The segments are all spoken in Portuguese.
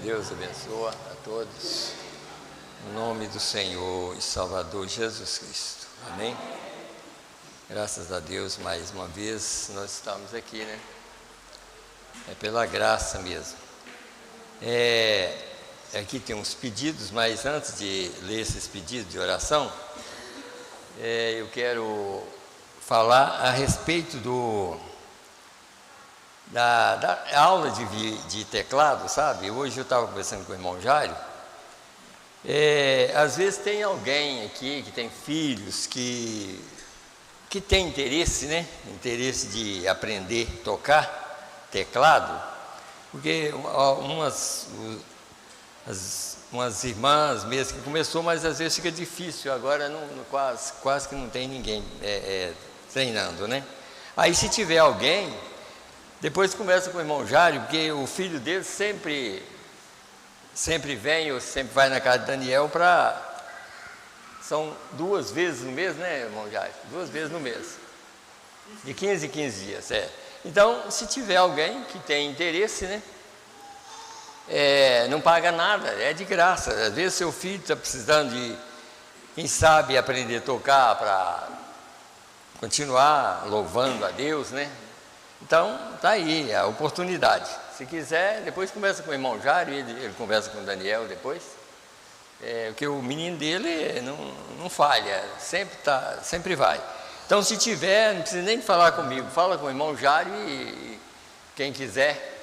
Deus abençoe a todos, em nome do Senhor e Salvador Jesus Cristo, amém? Graças a Deus, mais uma vez, nós estamos aqui, né? É pela graça mesmo. Aqui tem uns pedidos, mas antes de ler esses pedidos de oração, eu quero falar a respeito da aula de teclado, sabe? Hoje eu estava conversando com o irmão Jário. Às vezes tem alguém aqui que tem filhos que tem interesse, né? Interesse de aprender a tocar teclado, porque umas irmãs mesmo que começou, mas às vezes fica difícil, agora quase que não tem ninguém treinando, né? Aí se tiver alguém, depois conversa com o irmão Jário, porque o filho dele sempre vem, ou sempre vai na casa de Daniel são 2 vezes no mês, né, irmão Jário? 2 vezes no mês, de 15 em 15 dias, Então, se tiver alguém que tem interesse, né, não paga nada, é de graça. Às vezes seu filho está precisando de, quem sabe, aprender a tocar para continuar louvando a Deus, né? Então, está aí a oportunidade. Se quiser, depois conversa com o irmão Jário, ele conversa com o Daniel depois. Porque o menino dele não falha, sempre vai. Então, se tiver, não precisa nem falar comigo, fala com o irmão Jário e quem quiser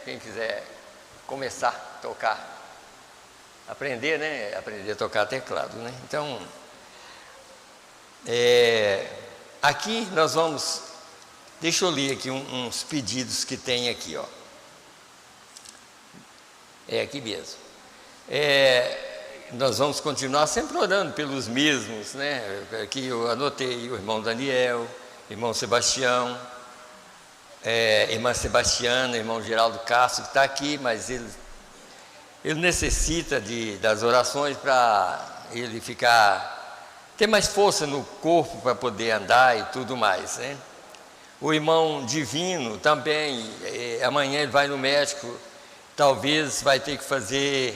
começar a tocar, aprender, né? Aprender a tocar teclado, né? Então, aqui nós vamos... Deixa eu ler aqui uns pedidos que tem aqui, ó. Aqui mesmo. Nós vamos continuar sempre orando pelos mesmos, né? Aqui eu anotei o irmão Daniel, irmão Sebastião, irmã Sebastiana, irmão Geraldo Castro, que está aqui, mas ele necessita das orações para ele ter mais força no corpo para poder andar e tudo mais, né? O irmão Divino também, amanhã ele vai no médico, talvez vai ter que fazer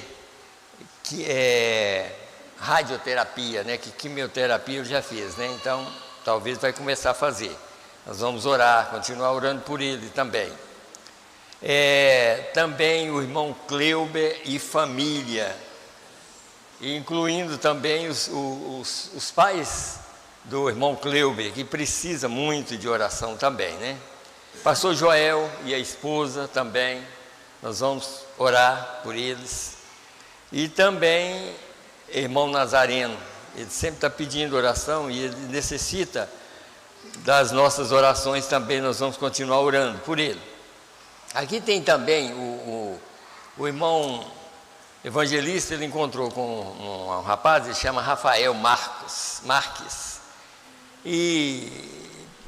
radioterapia, né? Que quimioterapia ele já fez, né? Então, talvez vai começar a fazer. Nós vamos orar, continuar orando por ele também. Também o irmão Cleuber e família, incluindo também os pais do irmão Cleuber, que precisa muito de oração também, né? Pastor Joel e a esposa também, nós vamos orar por eles. E também irmão Nazareno, ele sempre está pedindo oração e ele necessita das nossas orações também, nós vamos continuar orando por ele. Aqui tem também o irmão evangelista, ele encontrou com um rapaz, ele chama Rafael Marques. E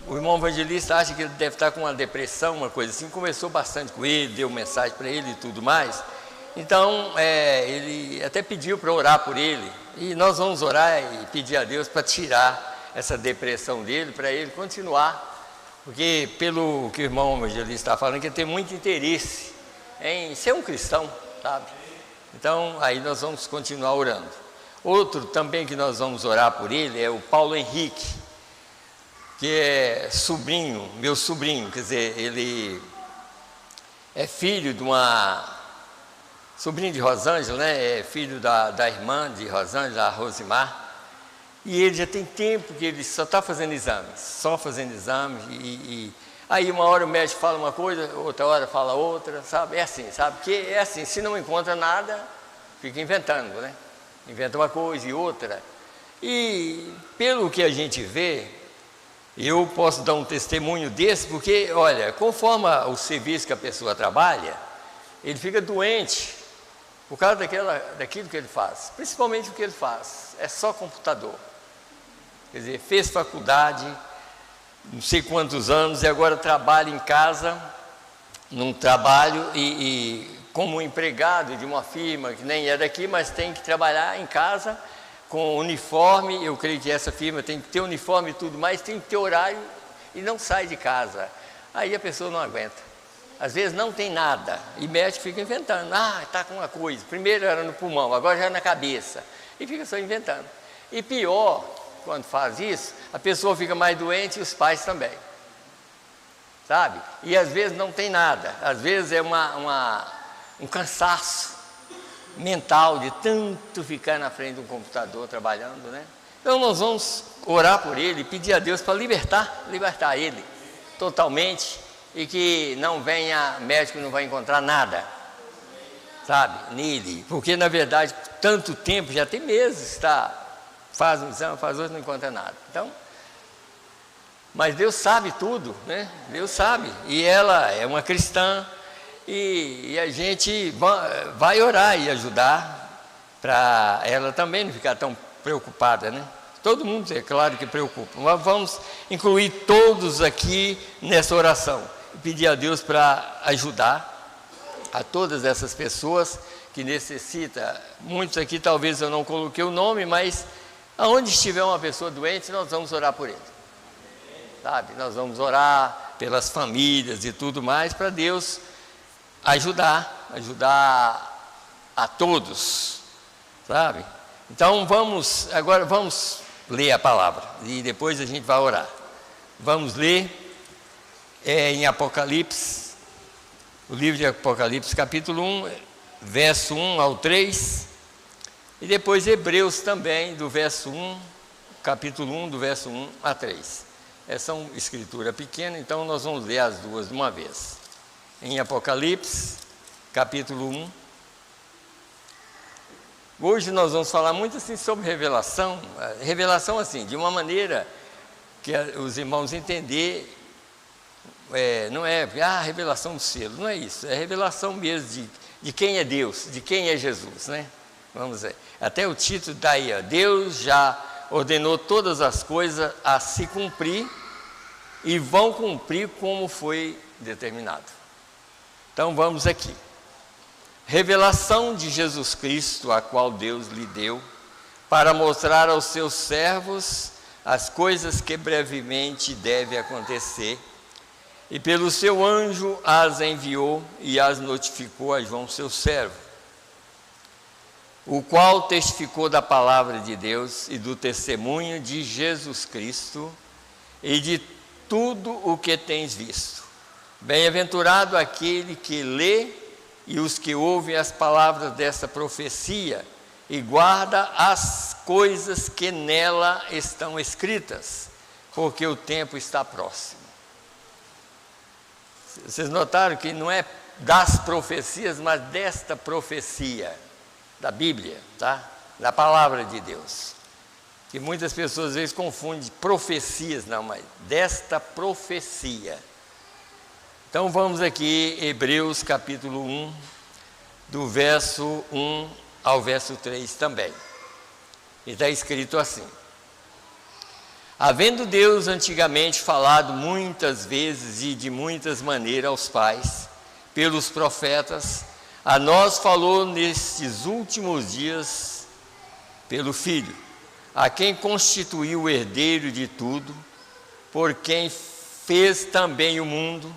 o irmão evangelista acha que ele deve estar com uma depressão, uma coisa assim, conversou bastante com ele, deu mensagem para ele e tudo mais. Então, ele até pediu para orar por ele, e nós vamos orar e pedir a Deus para tirar essa depressão dele, para ele continuar, porque pelo que o irmão evangelista está falando, que ele tem muito interesse em ser um cristão, sabe? Então, aí nós vamos continuar orando. Outro também que nós vamos orar por ele é o Paulo Henrique, que é meu sobrinho, quer dizer, ele é filho de sobrinho de Rosângela, né? É filho da irmã de Rosângela, a Rosimar, e ele já tem tempo que ele só está fazendo exames, e aí uma hora o médico fala uma coisa, outra hora fala outra, sabe? Porque é assim, se não encontra nada, fica inventando, né? Inventa uma coisa e outra, e pelo que a gente vê, eu posso dar um testemunho desse, porque, olha, conforme o serviço que a pessoa trabalha, ele fica doente por causa daquilo que ele faz, principalmente o que ele faz, é só computador. Quer dizer, fez faculdade, não sei quantos anos, e agora trabalha em casa, num trabalho, e como empregado de uma firma que nem é daqui, mas tem que trabalhar em casa, com uniforme. Eu creio que essa firma tem que ter uniforme e tudo mais, tem que ter horário e não sai de casa. Aí a pessoa não aguenta. Às vezes não tem nada, e médico fica inventando. Está com uma coisa, primeiro era no pulmão, agora já é na cabeça, e fica só inventando. E pior, quando faz isso, a pessoa fica mais doente e os pais também, sabe? E às vezes não tem nada, às vezes é um cansaço mental de tanto ficar na frente de um computador trabalhando, né? Então nós vamos orar por ele, pedir a Deus para libertar ele totalmente, e que não venha médico, não vai encontrar nada, sabe, nele, porque na verdade tanto tempo, já tem meses, faz um exame, faz outro, não encontra nada. Então, mas Deus sabe tudo, né? Deus sabe, e ela é uma cristã, e a gente vai orar e ajudar para ela também não ficar tão preocupada, né? Todo mundo, é claro que preocupa, mas vamos incluir todos aqui nessa oração e pedir a Deus para ajudar a todas essas pessoas que necessitam. Muitos aqui talvez eu não coloquei o nome, mas aonde estiver uma pessoa doente, nós vamos orar por ele, sabe? Nós vamos orar pelas famílias e tudo mais, para Deus ajudar a todos, sabe? Então agora vamos ler a palavra e depois a gente vai orar. Vamos ler em Apocalipse, o livro de Apocalipse, capítulo 1, verso 1 ao 3, e depois Hebreus também, do verso 1, capítulo 1, do verso 1 a 3. Essa é uma escritura pequena, então nós vamos ler as duas de uma vez. Em Apocalipse, capítulo 1. Hoje nós vamos falar muito assim sobre revelação, assim, de uma maneira que os irmãos entender, não é revelação do selo, não é isso, é revelação mesmo de quem é Deus, de quem é Jesus, né? Vamos ver, até o título está aí, ó, Deus já ordenou todas as coisas a se cumprir e vão cumprir como foi determinado. Então vamos aqui. Revelação de Jesus Cristo, a qual Deus lhe deu, para mostrar aos seus servos as coisas que brevemente devem acontecer, e pelo seu anjo as enviou e as notificou a João, seu servo, o qual testificou da palavra de Deus e do testemunho de Jesus Cristo e de tudo o que tens visto. Bem-aventurado aquele que lê e os que ouvem as palavras dessa profecia e guarda as coisas que nela estão escritas, porque o tempo está próximo. Vocês notaram que não é das profecias, mas desta profecia da Bíblia, tá? Da palavra de Deus. Que muitas pessoas às vezes confundem profecias, não, mas desta profecia. Então vamos aqui, Hebreus capítulo 1, do verso 1 ao verso 3 também. E está escrito assim: havendo Deus antigamente falado muitas vezes e de muitas maneiras aos pais, pelos profetas, a nós falou nestes últimos dias pelo Filho, a quem constituiu o herdeiro de tudo, por quem fez também o mundo,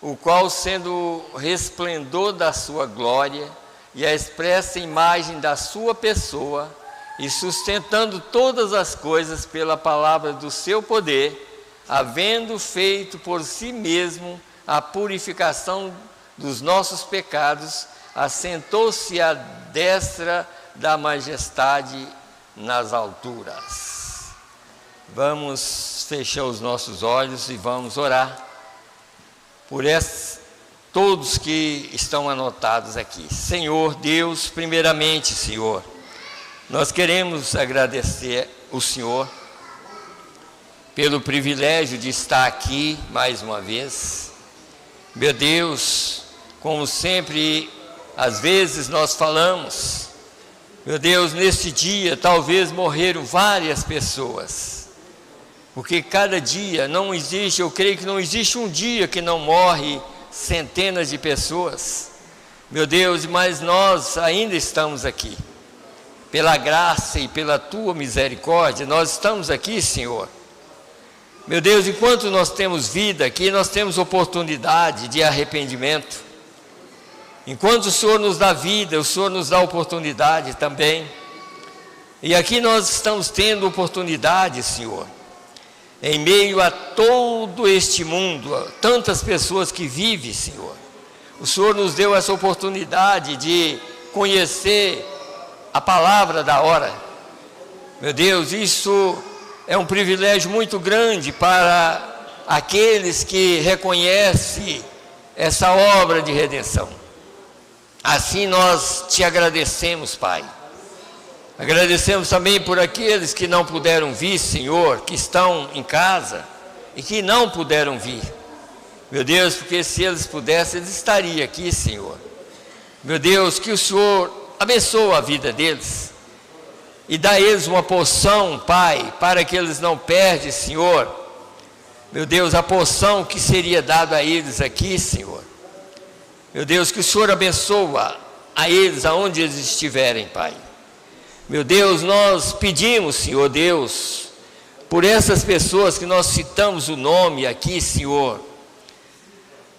o qual, sendo o resplendor da sua glória e a expressa imagem da sua pessoa, e sustentando todas as coisas pela palavra do seu poder, havendo feito por si mesmo a purificação dos nossos pecados, assentou-se à destra da majestade nas alturas. Vamos fechar os nossos olhos e vamos orar por todos que estão anotados aqui. Senhor Deus, primeiramente, Senhor, nós queremos agradecer o Senhor pelo privilégio de estar aqui mais uma vez. Meu Deus, como sempre, às vezes nós falamos, meu Deus, neste dia talvez morreram várias pessoas, porque cada dia não existe, eu creio que não existe um dia que não morre centenas de pessoas, meu Deus, mas nós ainda estamos aqui, pela graça e pela Tua misericórdia, nós estamos aqui, Senhor, Meu Deus, enquanto nós temos vida aqui, nós temos oportunidade de arrependimento. Enquanto o Senhor nos dá vida, o Senhor nos dá oportunidade também. E aqui nós estamos tendo oportunidade, Senhor, em meio a todo este mundo, a tantas pessoas que vivem, Senhor. O Senhor nos deu essa oportunidade de conhecer a palavra da hora. Meu Deus, isso é um privilégio muito grande para aqueles que reconhecem essa obra de redenção. Assim nós te agradecemos, Pai. Agradecemos também por aqueles que não puderam vir, Senhor, que estão em casa e que não puderam vir. Meu Deus, porque se eles pudessem, eles estariam aqui, Senhor. Meu Deus, que o Senhor abençoe a vida deles e dá a eles uma porção, Pai, para que eles não perdem, Senhor. Meu Deus, a porção que seria dada a eles aqui, Senhor. Meu Deus, que o Senhor abençoa a eles aonde eles estiverem, Pai. Meu Deus, nós pedimos, Senhor Deus, por essas pessoas que nós citamos o nome aqui, Senhor.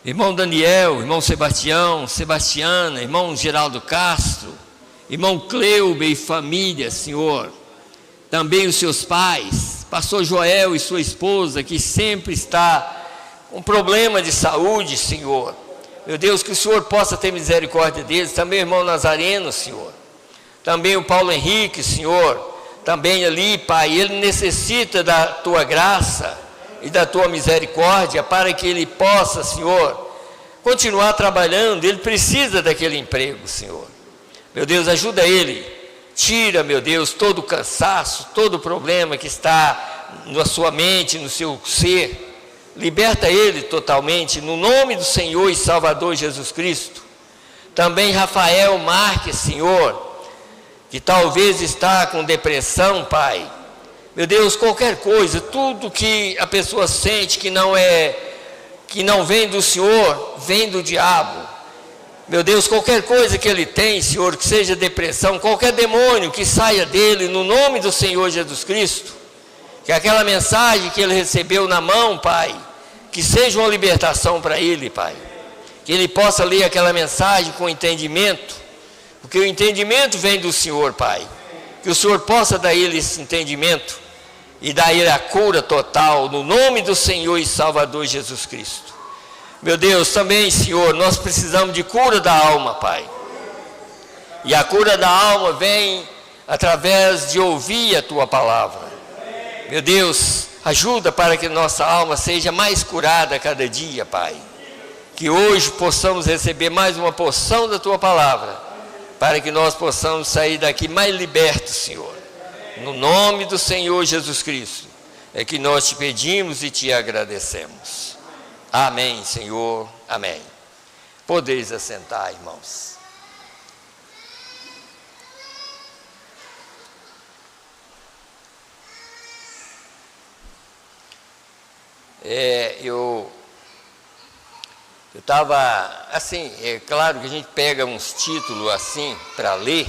Irmão Daniel, irmão Sebastiana, irmão Geraldo Castro, irmão Cleube e família, Senhor. Também os seus pais, pastor Joel e sua esposa, que sempre está com problema de saúde, Senhor. Meu Deus, que o Senhor possa ter misericórdia deles. Também o irmão Nazareno, Senhor. Também o Paulo Henrique, Senhor. Também ali, Pai, ele necessita da Tua graça e da Tua misericórdia para que ele possa, Senhor, continuar trabalhando. Ele precisa daquele emprego, Senhor. Meu Deus, ajuda ele. Tira, meu Deus, todo o cansaço, todo o problema que está na sua mente, no seu ser. Liberta ele totalmente, no nome do Senhor e Salvador Jesus Cristo. Também Rafael Marques, Senhor, que talvez está com depressão, Pai. Meu Deus, qualquer coisa, tudo que a pessoa sente que não vem do Senhor, vem do diabo. Meu Deus, qualquer coisa que ele tem, Senhor, que seja depressão, qualquer demônio que saia dele, no nome do Senhor Jesus Cristo. Que aquela mensagem que ele recebeu na mão, Pai, que seja uma libertação para ele, Pai. Que ele possa ler aquela mensagem com entendimento, porque o entendimento vem do Senhor, Pai. Que o Senhor possa dar a ele esse entendimento e dar a ele a cura total, no nome do Senhor e Salvador Jesus Cristo. Meu Deus, também, Senhor, nós precisamos de cura da alma, Pai. E a cura da alma vem através de ouvir a Tua palavra. Meu Deus, ajuda para que nossa alma seja mais curada a cada dia, Pai. Que hoje possamos receber mais uma porção da Tua palavra, para que nós possamos sair daqui mais libertos, Senhor. No nome do Senhor Jesus Cristo, é que nós te pedimos e te agradecemos. Amém, Senhor, amém. Podeis assentar, irmãos. Eu estava, assim, é claro que a gente pega uns títulos assim para ler,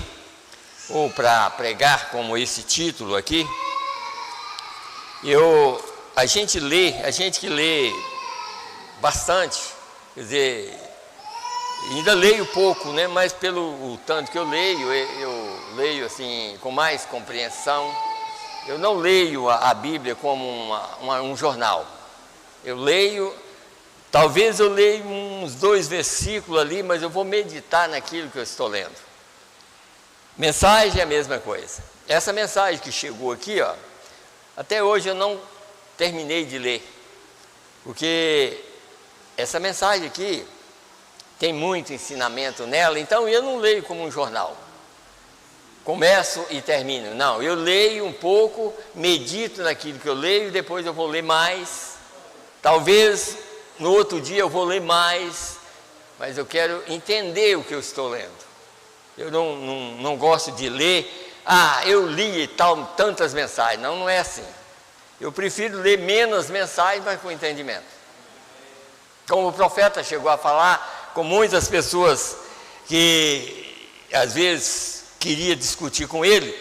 ou para pregar como esse título aqui. A gente que lê bastante, quer dizer, ainda leio pouco, né? Mas pelo tanto que eu leio assim com mais compreensão. Eu não leio a Bíblia como um jornal. Eu leio, talvez eu leia uns 2 versículos ali, mas eu vou meditar naquilo que eu estou lendo. Mensagem é a mesma coisa. Essa mensagem que chegou aqui, ó, até hoje eu não terminei de ler, porque essa mensagem aqui tem muito ensinamento nela, então eu não leio como um jornal. Começo e termino. Não, eu leio um pouco, medito naquilo que eu leio, depois eu vou ler mais. Talvez no outro dia eu vou ler mais, mas eu quero entender o que eu estou lendo. Eu não gosto de ler, eu li tantas mensagens. Não é assim. Eu prefiro ler menos mensagens, mas com entendimento. Como o profeta chegou a falar com muitas pessoas que às vezes queria discutir com ele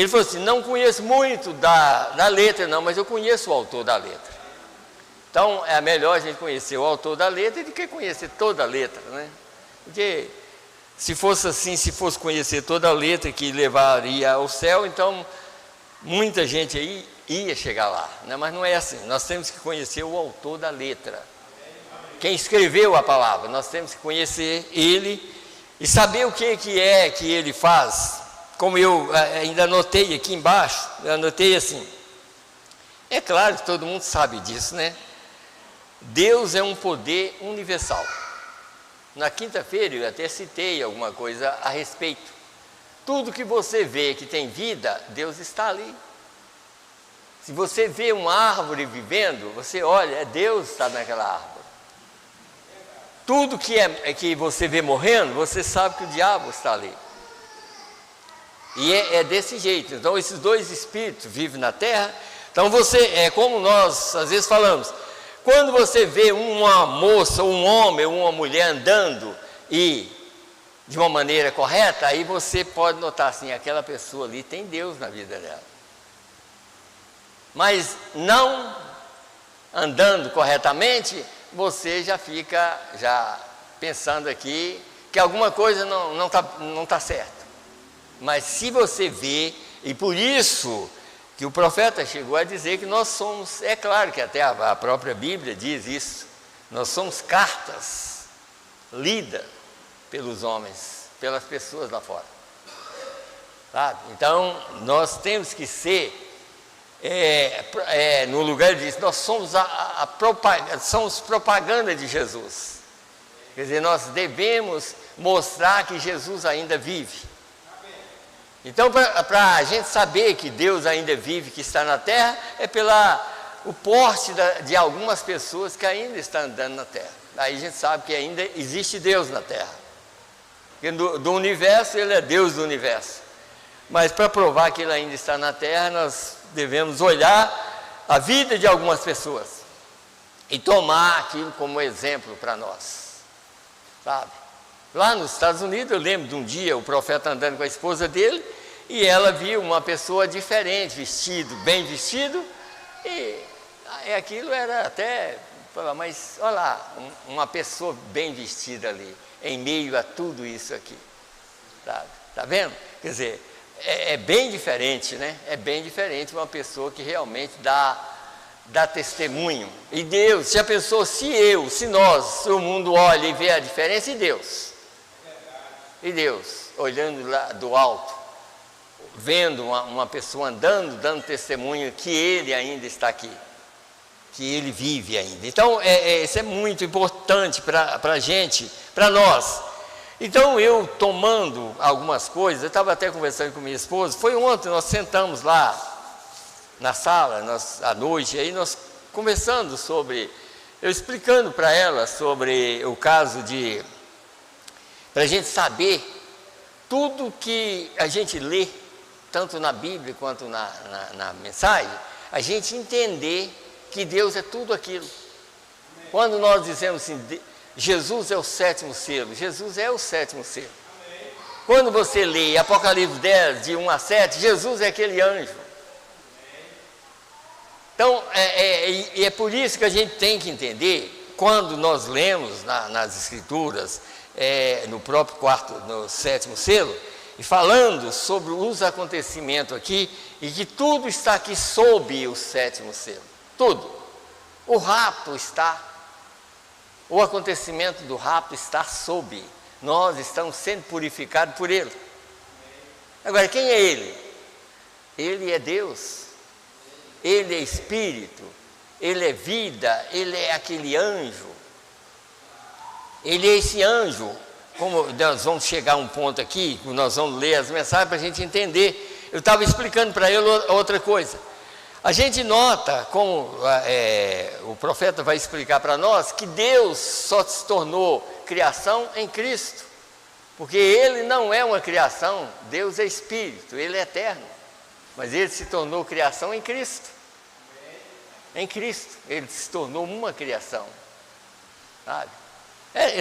falou assim: não conheço muito da letra não, mas eu conheço o autor da letra. Então, é melhor a gente conhecer o autor da letra do que conhecer toda a letra, né? Porque se fosse assim, se fosse conhecer toda a letra que levaria ao céu, então muita gente aí ia chegar lá, né? Mas não é assim. Nós temos que conhecer o autor da letra, quem escreveu a palavra. Nós temos que conhecer ele e saber o que é que ele faz. Como eu ainda anotei aqui embaixo, eu anotei assim, é claro que todo mundo sabe disso, né? Deus é um poder universal. Na quinta-feira eu até citei alguma coisa a respeito. Tudo que você vê que tem vida, Deus está ali. Se você vê uma árvore vivendo, você olha, Deus está naquela árvore. Tudo que você vê morrendo, você sabe que o diabo está ali. E é desse jeito. Então esses dois espíritos vivem na terra. Então é como nós às vezes falamos, quando você vê uma moça, um homem ou uma mulher andando e de uma maneira correta, aí você pode notar assim, aquela pessoa ali tem Deus na vida dela. Mas não andando corretamente, você já fica pensando aqui que alguma coisa não tá certa. Mas se você vê, e por isso que o profeta chegou a dizer que nós somos, é claro que até a própria Bíblia diz isso, nós somos cartas lidas pelos homens, pelas pessoas lá fora, sabe? Então nós temos que ser, no lugar disso, nós somos somos propaganda de Jesus, quer dizer, nós devemos mostrar que Jesus ainda vive. Então, para a gente saber que Deus ainda vive, que está na terra, é o porte de algumas pessoas que ainda estão andando na terra. Aí a gente sabe que ainda existe Deus na terra. Porque do universo, Ele é Deus do universo. Mas para provar que Ele ainda está na terra, nós devemos olhar a vida de algumas pessoas e tomar aquilo como exemplo para nós, sabe? Lá nos Estados Unidos, eu lembro de um dia o profeta andando com a esposa dele e ela viu uma pessoa diferente, bem vestido, e aquilo era até, mas olha lá, uma pessoa bem vestida ali, em meio a tudo isso aqui, tá vendo? Quer dizer, é bem diferente, né? É bem diferente uma pessoa que realmente dá testemunho. E Deus, se a pessoa, se o mundo olha e vê a diferença, e Deus, olhando lá do alto, vendo uma pessoa andando, dando testemunho que Ele ainda está aqui, que Ele vive ainda. Então, isso é muito importante para a gente, para nós. Então, eu tomando algumas coisas, eu estava até conversando com minha esposa, foi ontem, nós sentamos lá na sala, à noite, aí nós conversando eu explicando para ela sobre o caso para a gente saber tudo que a gente lê, tanto na Bíblia quanto na mensagem, a gente entender que Deus é tudo aquilo. Quando nós dizemos assim, Jesus é o sétimo selo, Jesus é o sétimo selo. Quando você lê Apocalipse 10, de 1 a 7, Jesus é aquele anjo. Então, é por isso que a gente tem que entender, quando nós lemos nas Escrituras, no próprio no sétimo selo, e falando sobre os acontecimentos aqui, e que tudo está aqui sob o sétimo selo, tudo. O rapto o acontecimento do rapto está sob, nós estamos sendo purificados por Ele. Agora, quem é Ele? Ele é Deus, Ele é Espírito, Ele é vida, Ele é aquele anjo. Ele é esse anjo, como nós vamos chegar a um ponto aqui, nós vamos ler as mensagens para a gente entender. Eu estava explicando para ele outra coisa. A gente nota, como o profeta vai explicar para nós, que Deus só se tornou criação em Cristo. Porque Ele não é uma criação, Deus é Espírito, Ele é eterno. Mas Ele se tornou criação em Cristo. Em Cristo, Ele se tornou uma criação. Sabe?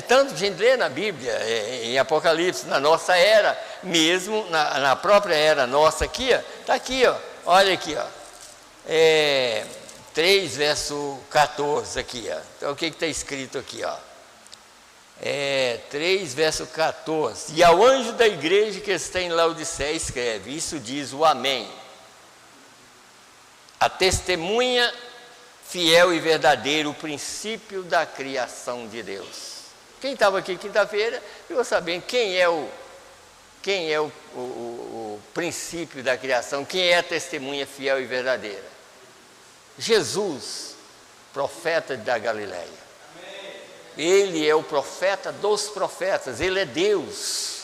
Tanto que a gente lê na Bíblia, em Apocalipse, na nossa era, mesmo na própria era nossa aqui, está aqui, ó, olha aqui, ó, 3, verso 14 aqui, ó. Então o que está escrito aqui, ó? 3, verso 14. E ao anjo da igreja que está em Laodiceia escreve: isso diz o Amém, a testemunha fiel e verdadeiro, o princípio da criação de Deus. Quem estava aqui quinta-feira ficou sabendo quem é o princípio da criação, quem é a testemunha fiel e verdadeira. Jesus, profeta da Galileia. Ele é o profeta dos profetas, ele é Deus.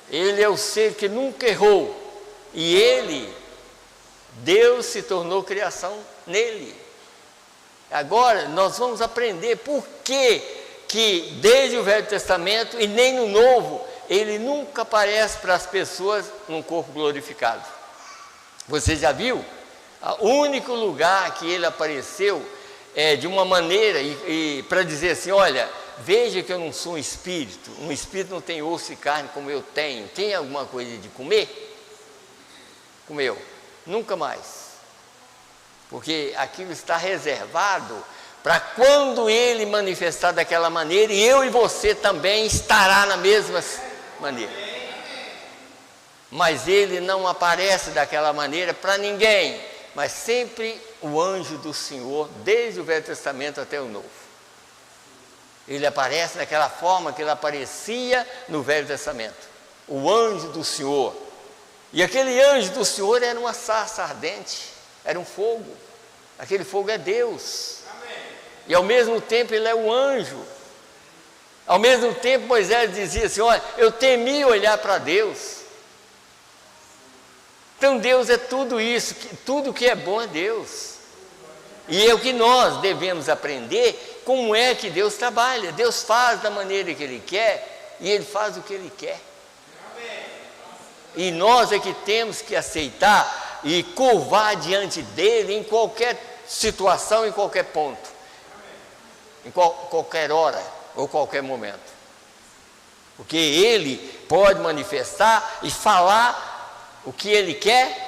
Ele é o ser que nunca errou. E Deus se tornou criação nele. Agora nós vamos aprender por que desde o Velho Testamento e nem no Novo, ele nunca aparece para as pessoas num corpo glorificado. Você já viu? O único lugar que ele apareceu de uma maneira e para dizer assim: olha, veja que eu não sou um espírito não tem osso e carne como eu tenho. Tem alguma coisa de comer? Comeu. Nunca mais. Porque aquilo está reservado para quando ele manifestar daquela maneira, e eu e você também estará na mesma maneira. Mas ele não aparece daquela maneira para ninguém, mas sempre o anjo do Senhor, desde o Velho Testamento até o Novo. Ele aparece daquela forma que ele aparecia no Velho Testamento, o anjo do Senhor. E aquele anjo do Senhor era uma sarça ardente, era um fogo. Aquele fogo é Deus. Amém. E ao mesmo tempo ele é o anjo. Ao mesmo tempo Moisés dizia assim: olha, eu temi olhar para Deus. Então Deus é tudo isso, tudo que é bom é Deus. E é o que nós devemos aprender, como é que Deus trabalha. Deus faz da maneira que Ele quer, e Ele faz o que Ele quer. E nós é que temos que aceitar e curvar diante dEle em qualquer situação, em qualquer ponto, em qualquer hora ou qualquer momento. Porque Ele pode manifestar e falar o que Ele quer.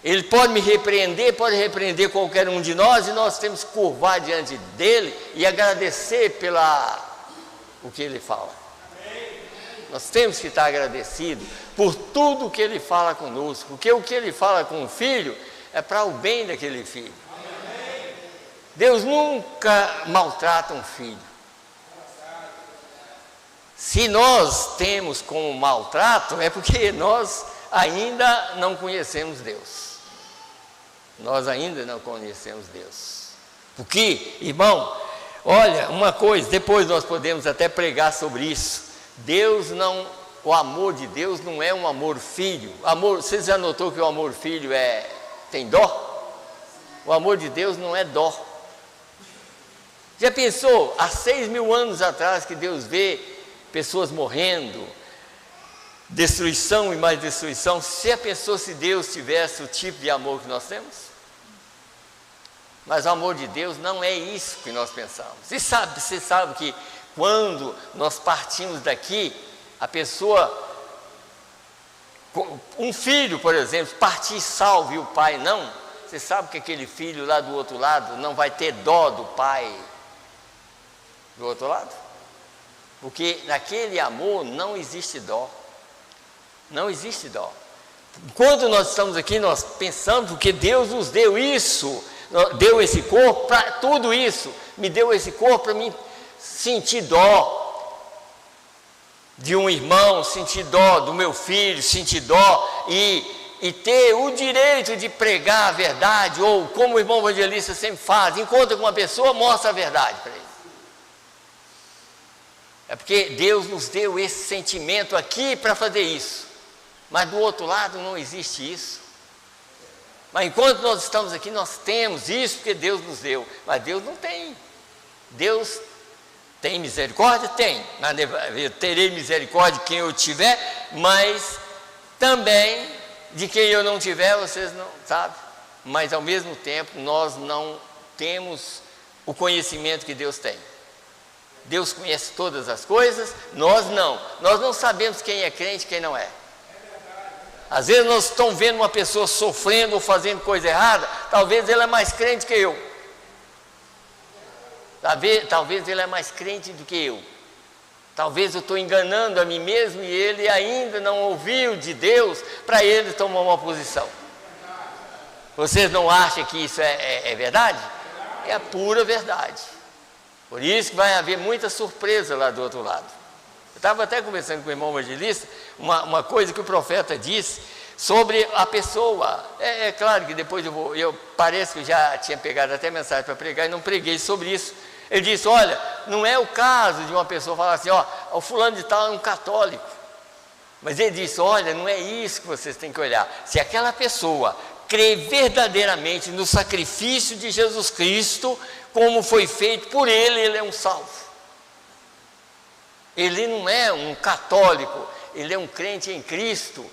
Ele pode me repreender, pode repreender qualquer um de nós, e nós temos que curvar diante dEle e agradecer o que Ele fala. Nós temos que estar agradecidos por tudo que Ele fala conosco, porque o que Ele fala com o filho é para o bem daquele filho. Deus nunca maltrata um filho. Se nós temos como maltrato, é porque nós ainda não conhecemos Deus. Nós ainda não conhecemos Deus. Porque, irmão, olha, uma coisa, depois nós podemos até pregar sobre isso. O amor de Deus não é um amor filho. Você já notou que o amor filho tem dó? O amor de Deus não é dó. Já pensou, há 6.000 anos atrás, que Deus vê pessoas morrendo, destruição e mais destruição? Se a pessoa, se Deus tivesse o tipo de amor que nós temos? Mas o amor de Deus não é isso que nós pensamos. Você sabe que quando nós partimos daqui, a pessoa, um filho, por exemplo, partir salvo e o pai não, você sabe que aquele filho lá do outro lado não vai ter dó do pai do outro lado? Porque naquele amor não existe dó. Não existe dó. Enquanto nós estamos aqui, nós pensamos, porque Deus nos deu isso, deu esse corpo para tudo isso, me deu esse corpo para mim sentir dó de um irmão, sentir dó do meu filho, sentir dó e ter o direito de pregar a verdade, ou como o irmão evangelista sempre faz, encontra com uma pessoa, mostra a verdade para ele. É porque Deus nos deu esse sentimento aqui para fazer isso, mas do outro lado não existe isso. Mas enquanto nós estamos aqui, nós temos isso porque Deus nos deu, mas Deus não tem. Deus tem misericórdia? Tem, mas eu terei misericórdia de quem eu tiver, mas também de quem eu não tiver, vocês não sabem. Mas ao mesmo tempo, nós não temos o conhecimento que Deus tem. Deus conhece todas as coisas, nós não sabemos quem é crente e quem não é. Às vezes nós estamos vendo uma pessoa sofrendo ou fazendo coisa errada, talvez ele é mais crente que eu. Talvez ele é mais crente do que eu. Talvez eu estou enganando a mim mesmo e ele ainda não ouviu de Deus para ele tomar uma posição. Vocês não acham que isso é verdade? É a pura verdade. Por isso que vai haver muita surpresa lá do outro lado. Eu estava até conversando com o irmão evangelista, uma coisa que o profeta disse sobre a pessoa. É claro que depois eu parece que eu já tinha pegado até mensagem para pregar e não preguei sobre isso. Ele disse, olha, não é o caso de uma pessoa falar assim, ó, o fulano de tal é um católico. Mas ele disse, olha, não é isso que vocês têm que olhar. Se aquela pessoa crê verdadeiramente no sacrifício de Jesus Cristo, como foi feito por ele, ele é um salvo. Ele não é um católico, ele é um crente em Cristo.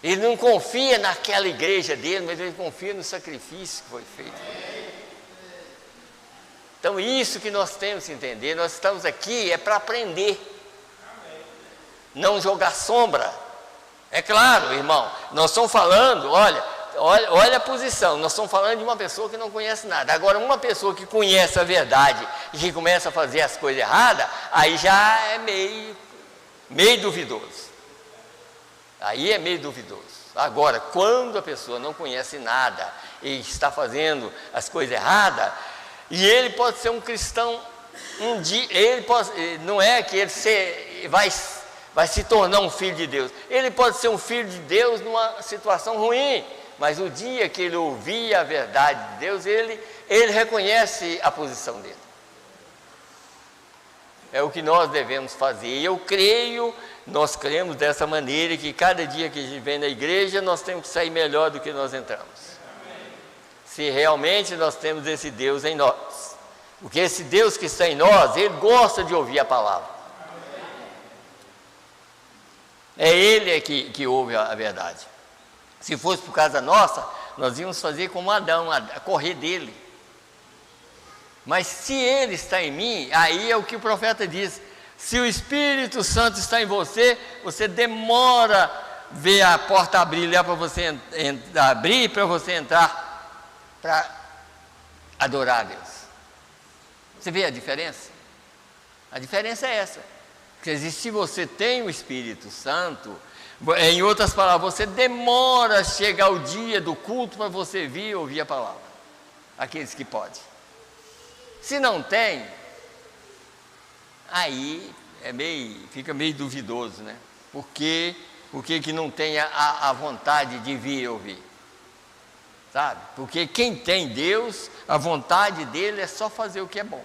Ele não confia naquela igreja dele, mas ele confia no sacrifício que foi feito. Então isso que nós temos que entender, nós estamos aqui para aprender, não jogar sombra. É claro, irmão, nós estamos falando, olha a posição, nós estamos falando de uma pessoa que não conhece nada. Agora, uma pessoa que conhece a verdade e que começa a fazer as coisas erradas, aí já é meio duvidoso. Aí é meio duvidoso. Agora, quando a pessoa não conhece nada e está fazendo as coisas erradas, e ele pode ser um cristão um dia, não é que ele vai se tornar um filho de Deus. Ele pode ser um filho de Deus numa situação ruim, mas o dia que ele ouvir a verdade de Deus, ele reconhece a posição dele. É o que nós devemos fazer. E nós cremos dessa maneira, que cada dia que a gente vem na igreja, nós temos que sair melhor do que nós entramos. Se realmente nós temos esse Deus em nós. Porque esse Deus que está em nós, ele gosta de ouvir a palavra. É ele que ouve a verdade. Se fosse por causa nossa, nós íamos fazer como Adão, correr dele. Mas se ele está em mim, aí é o que o profeta diz. Se o Espírito Santo está em você, você demora ver a porta abrir, lá para você abrir para você entrar para adorar a Deus. Você vê a diferença? A diferença é essa. Quer dizer, se você tem o Espírito Santo, em outras palavras, você demora a chegar o dia do culto para você vir e ouvir a palavra. Aqueles que podem. Se não tem, aí fica meio duvidoso, né? Por que não tem a vontade de vir e ouvir? Sabe? Porque quem tem Deus, a vontade dele é só fazer o que é bom.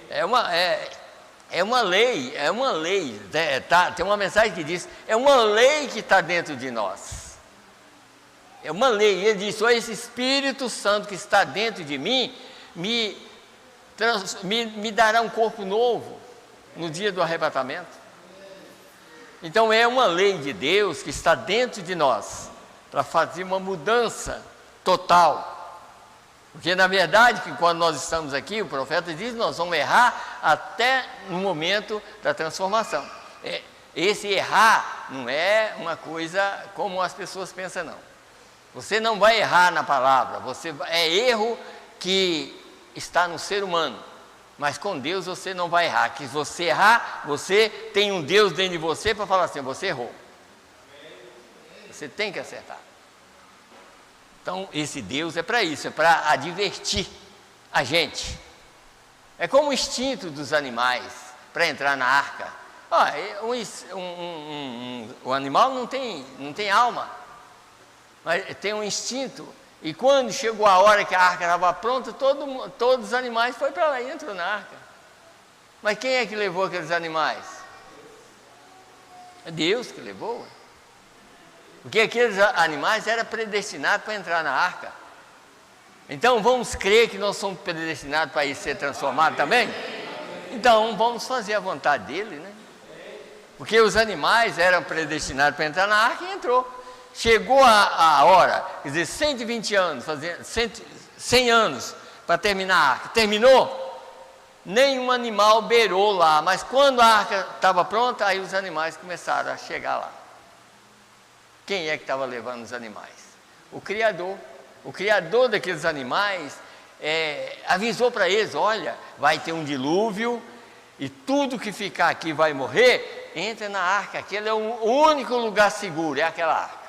É uma lei, tem uma mensagem que diz, é uma lei que está dentro de nós. É uma lei, ele diz, esse Espírito Santo que está dentro de mim, me dará um corpo novo no dia do arrebatamento. Então é uma lei de Deus que está dentro de nós, para fazer uma mudança total. Porque na verdade, que quando nós estamos aqui, o profeta diz, nós vamos errar até no momento da transformação. Esse errar não é uma coisa como as pessoas pensam, não. Você não vai errar na palavra, é erro que está no ser humano, mas com Deus você não vai errar. Que se você errar, você tem um Deus dentro de você para falar assim, você errou. Você tem que acertar. Então, esse Deus é para isso, é para advertir a gente. É como o instinto dos animais para entrar na arca. O animal não tem alma, mas tem um instinto. E quando chegou a hora que a arca estava pronta, todos os animais foram para lá e entrou na arca. Mas quem é que levou aqueles animais? É Deus que levou. Porque aqueles animais eram predestinados para entrar na arca. Então vamos crer que nós somos predestinados para ir ser transformados também? Então vamos fazer a vontade dele, né? Porque os animais eram predestinados para entrar na arca e entrou. Chegou a hora, quer dizer, 120 anos, 100 anos para terminar a arca. Terminou? Nenhum animal beirou lá, mas quando a arca estava pronta, aí os animais começaram a chegar lá. Quem é que estava levando os animais? O Criador. O Criador daqueles animais avisou para eles: olha, vai ter um dilúvio e tudo que ficar aqui vai morrer. Entra na arca, aquele é o único lugar seguro, é aquela arca.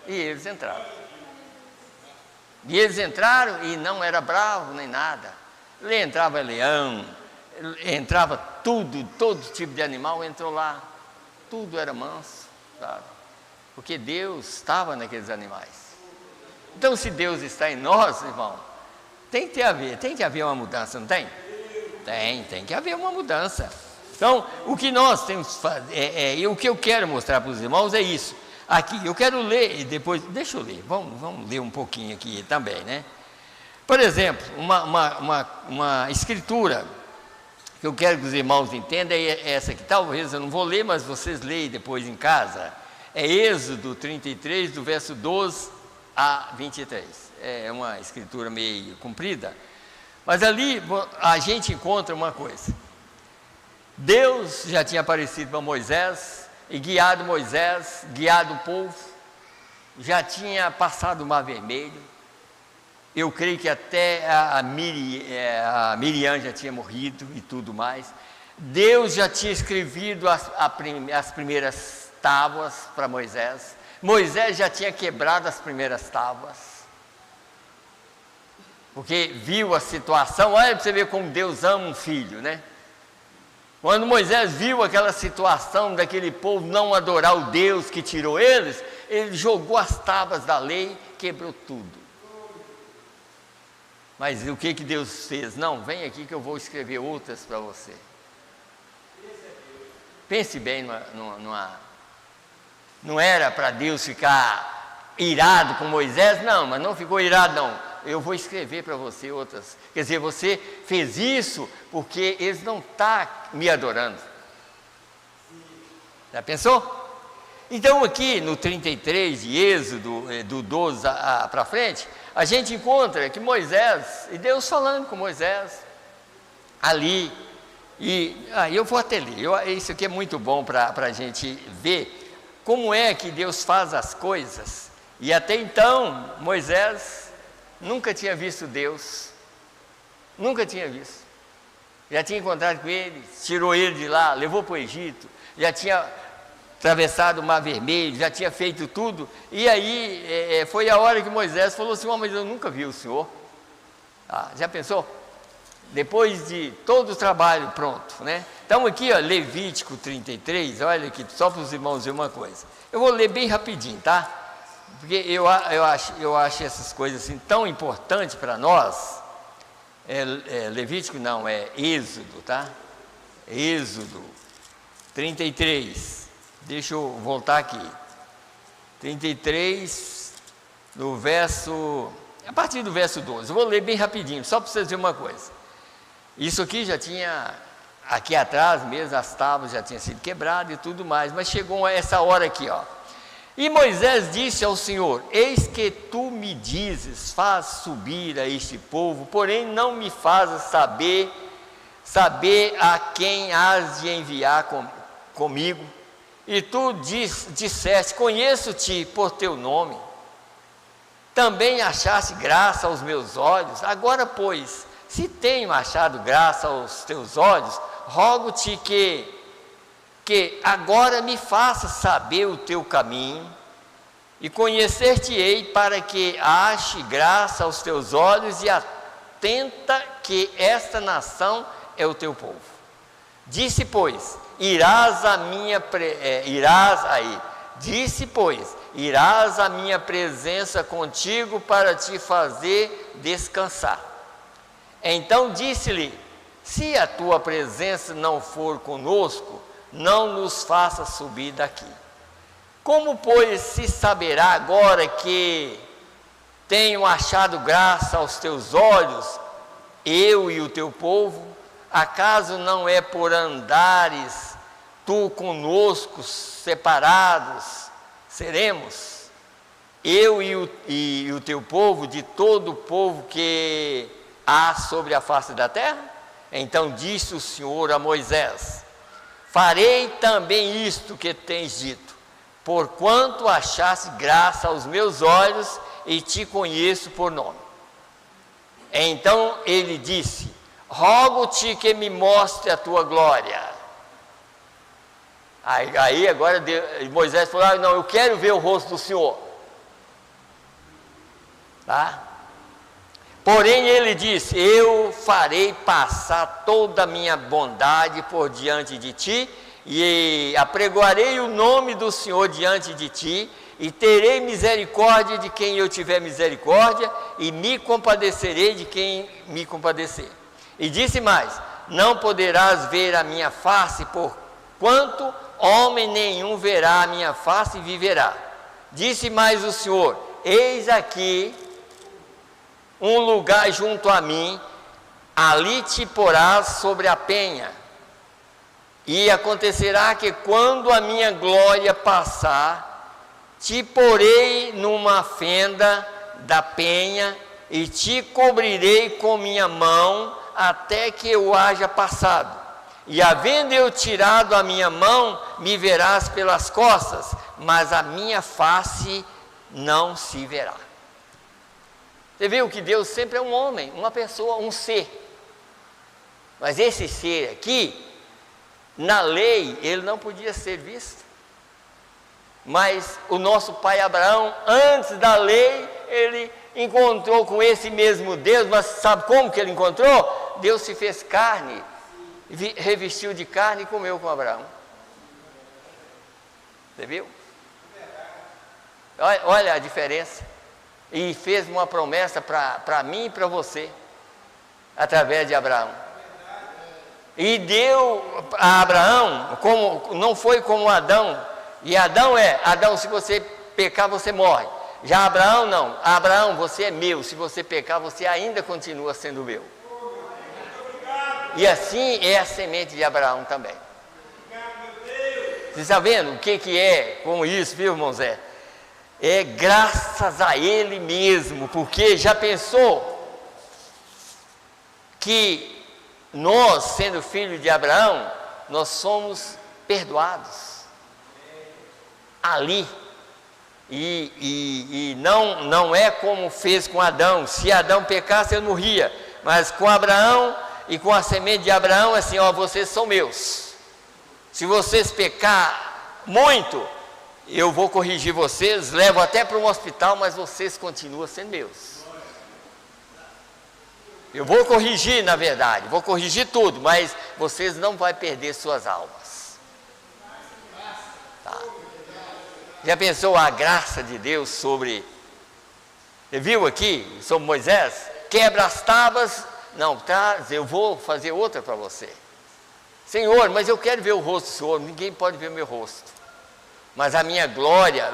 E eles entraram. E eles entraram e não era bravo nem nada. Entrava leão, entrava tudo, todo tipo de animal entrou lá. Tudo era manso, sabe? Porque Deus estava naqueles animais. Então, se Deus está em nós, irmão, tem que haver uma mudança, não tem? Tem que haver uma mudança. Então, o que nós temos que fazer, e o que eu quero mostrar para os irmãos é isso. Aqui, eu quero ler e depois, deixa eu ler, vamos ler um pouquinho aqui também, né? Por exemplo, uma escritura que eu quero que os irmãos entendam é essa aqui. Talvez eu não vou ler, mas vocês leem depois em casa. É Êxodo 33, do verso 12 a 23. É uma escritura meio comprida, mas ali a gente encontra uma coisa. Deus já tinha aparecido para Moisés e guiado Moisés, guiado o povo, já tinha passado o Mar Vermelho. Eu creio que até a Miriam já tinha morrido e tudo mais. Deus já tinha escrevido as primeiras tábuas para Moisés. Moisés já tinha quebrado as primeiras tábuas, porque viu a situação. Olha para você ver como Deus ama um filho, né? Quando Moisés viu aquela situação daquele povo não adorar o Deus que tirou eles, ele jogou as tábuas da lei, quebrou tudo. Mas o que Deus fez? Não, vem aqui que eu vou escrever outras para você. Pense bem não era para Deus ficar irado com Moisés, não, mas não ficou irado não. Eu vou escrever para você outras. Quer dizer, você fez isso porque eles não estão me adorando. Já pensou? Então aqui no 33 de Êxodo, do 12 para frente, a gente encontra que Moisés, e Deus falando com Moisés, ali, eu vou até ler, isso aqui é muito bom para a gente ver como é que Deus faz as coisas. E até então, Moisés nunca tinha visto Deus, nunca tinha visto. Já tinha encontrado com ele, tirou ele de lá, levou para o Egito, já tinha atravessado o Mar Vermelho, já tinha feito tudo. E aí foi a hora que Moisés falou assim: mas eu nunca vi o Senhor. Já pensou? Depois de todo o trabalho pronto, né? Então aqui, ó, Levítico 33, olha aqui, só para os irmãos ver uma coisa. Eu vou ler bem rapidinho, tá? Porque eu acho essas coisas assim tão importantes para nós. Levítico não, é Êxodo, tá? Êxodo 33, deixa eu voltar aqui. 33, a partir do verso 12, eu vou ler bem rapidinho, só para vocês verem uma coisa. Isso aqui já tinha, aqui atrás mesmo, as tábuas já tinham sido quebradas e tudo mais, mas chegou essa hora aqui, ó. E Moisés disse ao Senhor: eis que tu me dizes, faz subir a este povo, porém não me fazes saber a quem has de enviar comigo. E tu disseste: conheço-te por teu nome, também achaste graça aos meus olhos. Agora, pois, se tenho achado graça aos teus olhos, rogo-te que agora me faça saber o teu caminho, e conhecer-te-ei, para que ache graça aos teus olhos, e atenta que esta nação é o teu povo. Disse, pois, irás a minha presença contigo para te fazer descansar. Então disse-lhe: se a tua presença não for conosco, não nos faça subir daqui. Como, pois, se saberá agora que tenho achado graça aos teus olhos, eu e o teu povo? Acaso não é por andares tu conosco separados seremos, eu e o teu povo, de todo o povo que há sobre a face da terra? Então disse o Senhor a Moisés: farei também isto que tens dito, porquanto achaste graça aos meus olhos e te conheço por nome. Então ele disse: rogo-te que me mostre a tua glória. Aí agora Moisés falou: não, eu quero ver o rosto do Senhor. Tá? Porém ele disse: eu farei passar toda a minha bondade por diante de ti, e apregoarei o nome do Senhor diante de ti, e terei misericórdia de quem eu tiver misericórdia, e me compadecerei de quem me compadecer. E disse mais: não poderás ver a minha face, porquanto homem nenhum verá a minha face e viverá. Disse mais o Senhor: eis aqui um lugar junto a mim, ali te porás sobre a penha. E acontecerá que quando a minha glória passar, te porei numa fenda da penha e te cobrirei com minha mão até que eu haja passado. E havendo eu tirado a minha mão, me verás pelas costas, mas a minha face não se verá. Você viu que Deus sempre é um homem, uma pessoa, um ser. Mas esse ser aqui, na lei, ele não podia ser visto. Mas o nosso pai Abraão, antes da lei, ele encontrou com esse mesmo Deus. Mas sabe como que ele encontrou? Deus se fez carne, revestiu de carne e comeu com Abraão. Você viu? Olha a diferença. E fez uma promessa para mim e para você, através de Abraão. E deu a Abraão, não foi como Adão. E Adão se você pecar, você morre. Já Abraão não. Abraão, você é meu. Se você pecar, você ainda continua sendo meu. E assim é a semente de Abraão também. Você está vendo o que é com isso, viu, irmão Zé? É graças a ele mesmo, porque já pensou que nós, sendo filhos de Abraão, nós somos perdoados ali. E não é como fez com Adão. Se Adão pecasse, ele morria. Mas com Abraão e com a semente de Abraão, assim, ó, vocês são meus. Se vocês pecar muito, eu vou corrigir vocês, levo até para um hospital, mas vocês continuam sendo meus. Eu vou corrigir, na verdade, vou corrigir tudo, mas vocês não vão perder suas almas. Tá? Já pensou a graça de Deus sobre... Você viu aqui, sobre Moisés? Quebra as tábuas, não, traz, eu vou fazer outra para você. Senhor, mas eu quero ver o rosto do Senhor, ninguém pode ver o meu rosto. Mas a minha glória,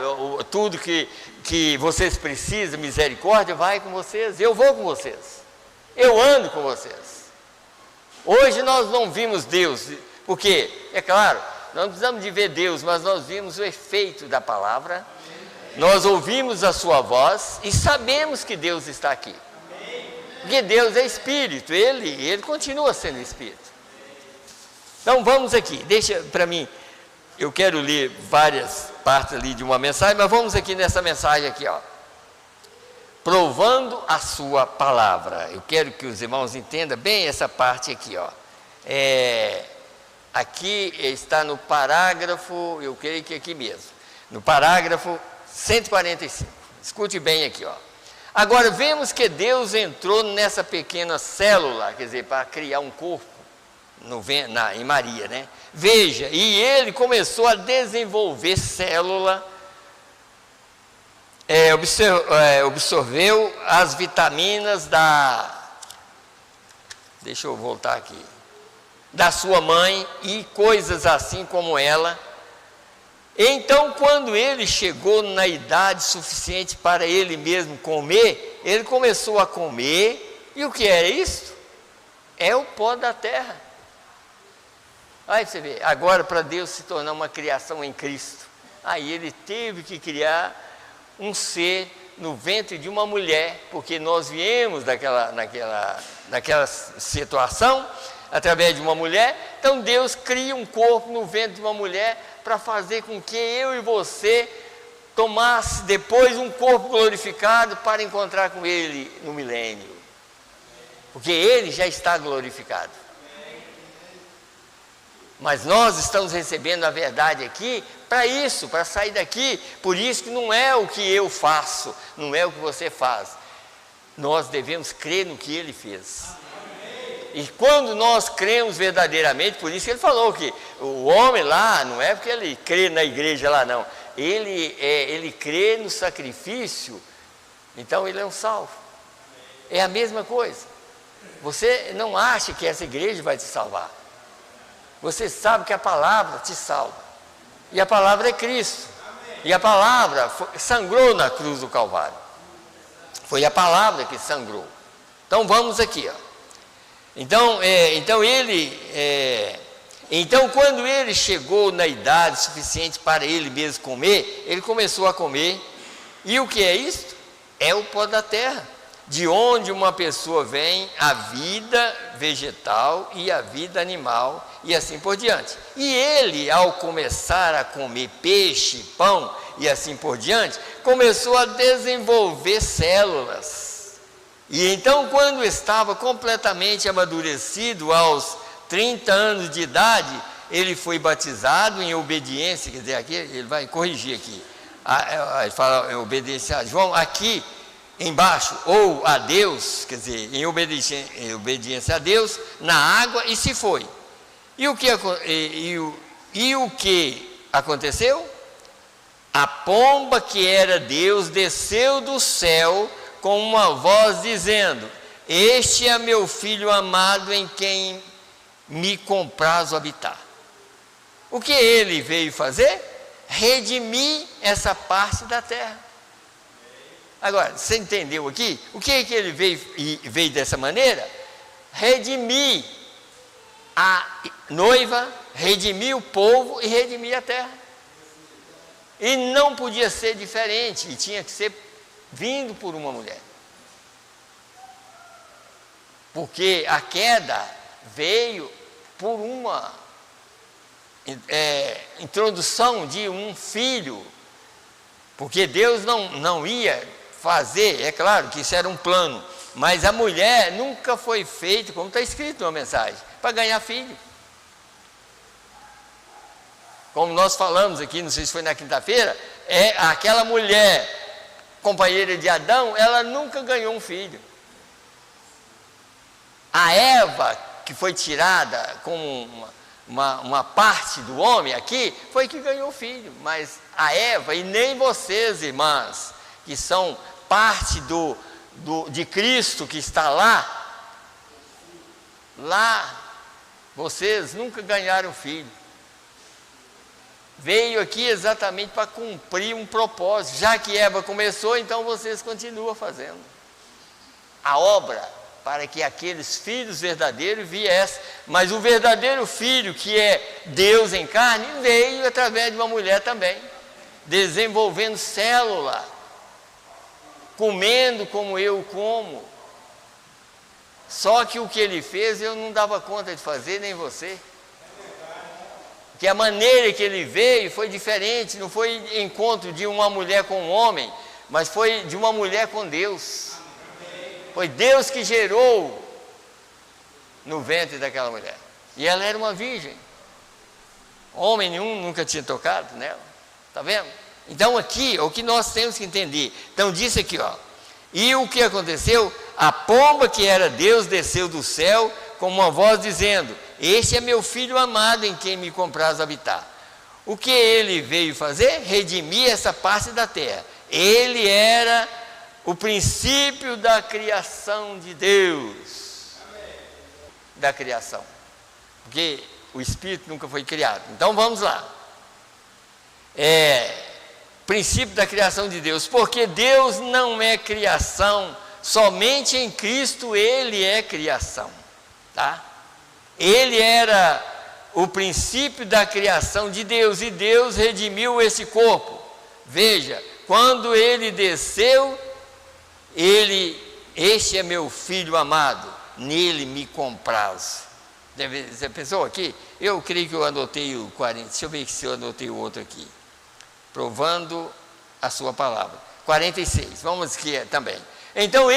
tudo que vocês precisam, misericórdia, vai com vocês, eu vou com vocês, eu ando com vocês. Hoje nós não vimos Deus, porque, é claro, nós não precisamos de ver Deus, mas nós vimos o efeito da palavra, nós ouvimos a sua voz e sabemos que Deus está aqui. Porque Deus é Espírito, Ele continua sendo Espírito. Então vamos aqui, deixa para mim. Eu quero ler várias partes ali de uma mensagem, mas vamos aqui nessa mensagem aqui, ó. Provando a sua palavra. Eu quero que os irmãos entendam bem essa parte aqui, ó. Aqui está no parágrafo, eu creio que aqui mesmo, no parágrafo 145. Escute bem aqui, ó. Agora vemos que Deus entrou nessa pequena célula, quer dizer, para criar um corpo em Maria, né? Veja, e ele começou a desenvolver célula, absorveu as vitaminas deixa eu voltar aqui, da sua mãe e coisas assim como ela. Então, quando ele chegou na idade suficiente para ele mesmo comer, ele começou a comer, e o que é isso? É o pó da terra. Aí você vê, agora para Deus se tornar uma criação em Cristo, aí ele teve que criar um ser no ventre de uma mulher, porque nós viemos naquela situação, através de uma mulher. Então Deus cria um corpo no ventre de uma mulher para fazer com que eu e você tomasse depois um corpo glorificado para encontrar com Ele no milênio. Porque Ele já está glorificado. Mas nós estamos recebendo a verdade aqui para isso, para sair daqui. Por isso que não é o que eu faço, não é o que você faz. Nós devemos crer no que Ele fez. E quando nós cremos verdadeiramente, por isso que Ele falou que o homem lá, não é porque ele crê na igreja lá não, ele crê no sacrifício, então ele é um salvo. É a mesma coisa. Você não acha que essa igreja vai te salvar. Você sabe que a palavra te salva. E a palavra é Cristo. E a palavra sangrou na cruz do Calvário. Foi a palavra que sangrou. Então vamos aqui, ó. Então quando ele chegou na idade suficiente para ele mesmo comer, ele começou a comer. E o que é isto? É o pó da terra, de onde uma pessoa vem a vida vegetal e a vida animal e assim por diante. E ele, ao começar a comer peixe, pão e assim por diante, começou a desenvolver células. E então, quando estava completamente amadurecido, aos 30 anos de idade, ele foi batizado em obediência, quer dizer, aqui ele vai corrigir aqui, ele fala em obediência a João, aqui embaixo, ou a Deus, quer dizer, em obediência a Deus, na água, e se foi. E o que aconteceu? A pomba que era Deus desceu do céu com uma voz dizendo: este é meu filho amado em quem me comprazo habitar. O que ele veio fazer? Redimir essa parte da terra. Agora, você entendeu aqui? O que é que ele veio dessa maneira? Redimir a noiva, redimir o povo e redimir a terra. E não podia ser diferente, e tinha que ser vindo por uma mulher. Porque a queda veio por uma introdução de um filho. Porque Deus não ia fazer, é claro que isso era um plano, mas a mulher nunca foi feita, como está escrito na mensagem, para ganhar filho. Como nós falamos aqui, não sei se foi na quinta-feira, aquela mulher companheira de Adão, ela nunca ganhou um filho. A Eva, que foi tirada como uma parte do homem aqui, foi que ganhou filho. Mas a Eva, e nem vocês, irmãs, que são parte de Cristo que está lá, vocês nunca ganharam filho. Veio aqui exatamente para cumprir um propósito. Já que Eva começou, então vocês continuam fazendo a obra, para que aqueles filhos verdadeiros viessem. Mas o verdadeiro filho, que é Deus em carne, veio através de uma mulher também, desenvolvendo célula, comendo como eu como. Só que o que ele fez eu não dava conta de fazer, nem você. Que a maneira que ele veio foi diferente, não foi encontro de uma mulher com um homem, mas foi de uma mulher com Deus. Foi Deus que gerou no ventre daquela mulher. E ela era uma virgem. Homem nenhum nunca tinha tocado nela. Está vendo? Então aqui, o que nós temos que entender. Então disse aqui, ó. E o que aconteceu? A pomba que era Deus desceu do céu com uma voz dizendo: este é meu filho amado em quem me compraz habitar. O que ele veio fazer? Redimir essa parte da terra. Ele era o princípio da criação de Deus. Da criação. Porque o Espírito nunca foi criado. Então vamos lá. Princípio da criação de Deus. Porque Deus não é criação, somente em Cristo Ele é criação. Tá? Ele era o princípio da criação de Deus, e Deus redimiu esse corpo. Veja, quando ele desceu, este é meu filho amado, nele me comprazo. Você pensou aqui? Eu creio que eu anotei o 40, deixa eu ver se eu anotei o outro aqui. Provando a sua palavra. 46, vamos que é também. Então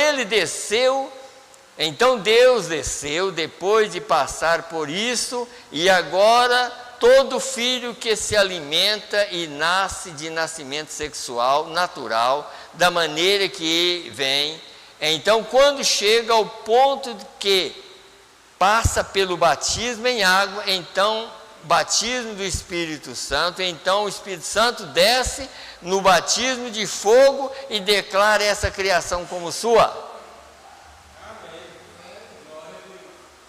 Deus desceu depois de passar por isso, e agora todo filho que se alimenta e nasce de nascimento sexual natural, da maneira que vem, então quando chega ao ponto de que passa pelo batismo em água, então batismo do Espírito Santo, então o Espírito Santo desce no batismo de fogo e declara essa criação como sua.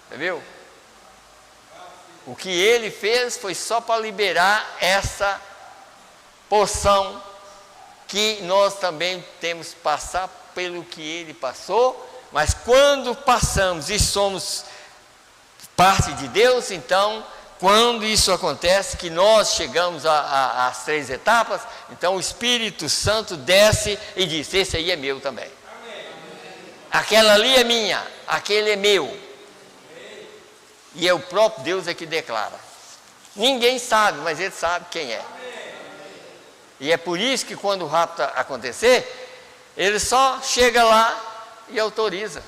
Você viu? O que ele fez foi só para liberar essa porção que nós também temos que passar pelo que ele passou, mas quando passamos e somos parte de Deus, então, quando isso acontece, que nós chegamos às 3 etapas, então o Espírito Santo desce e diz: esse aí é meu também. Aquela ali é minha, aquele é meu. E é o próprio Deus que declara. Ninguém sabe, mas ele sabe quem é. E é por isso que quando o rapto acontecer, ele só chega lá e autoriza.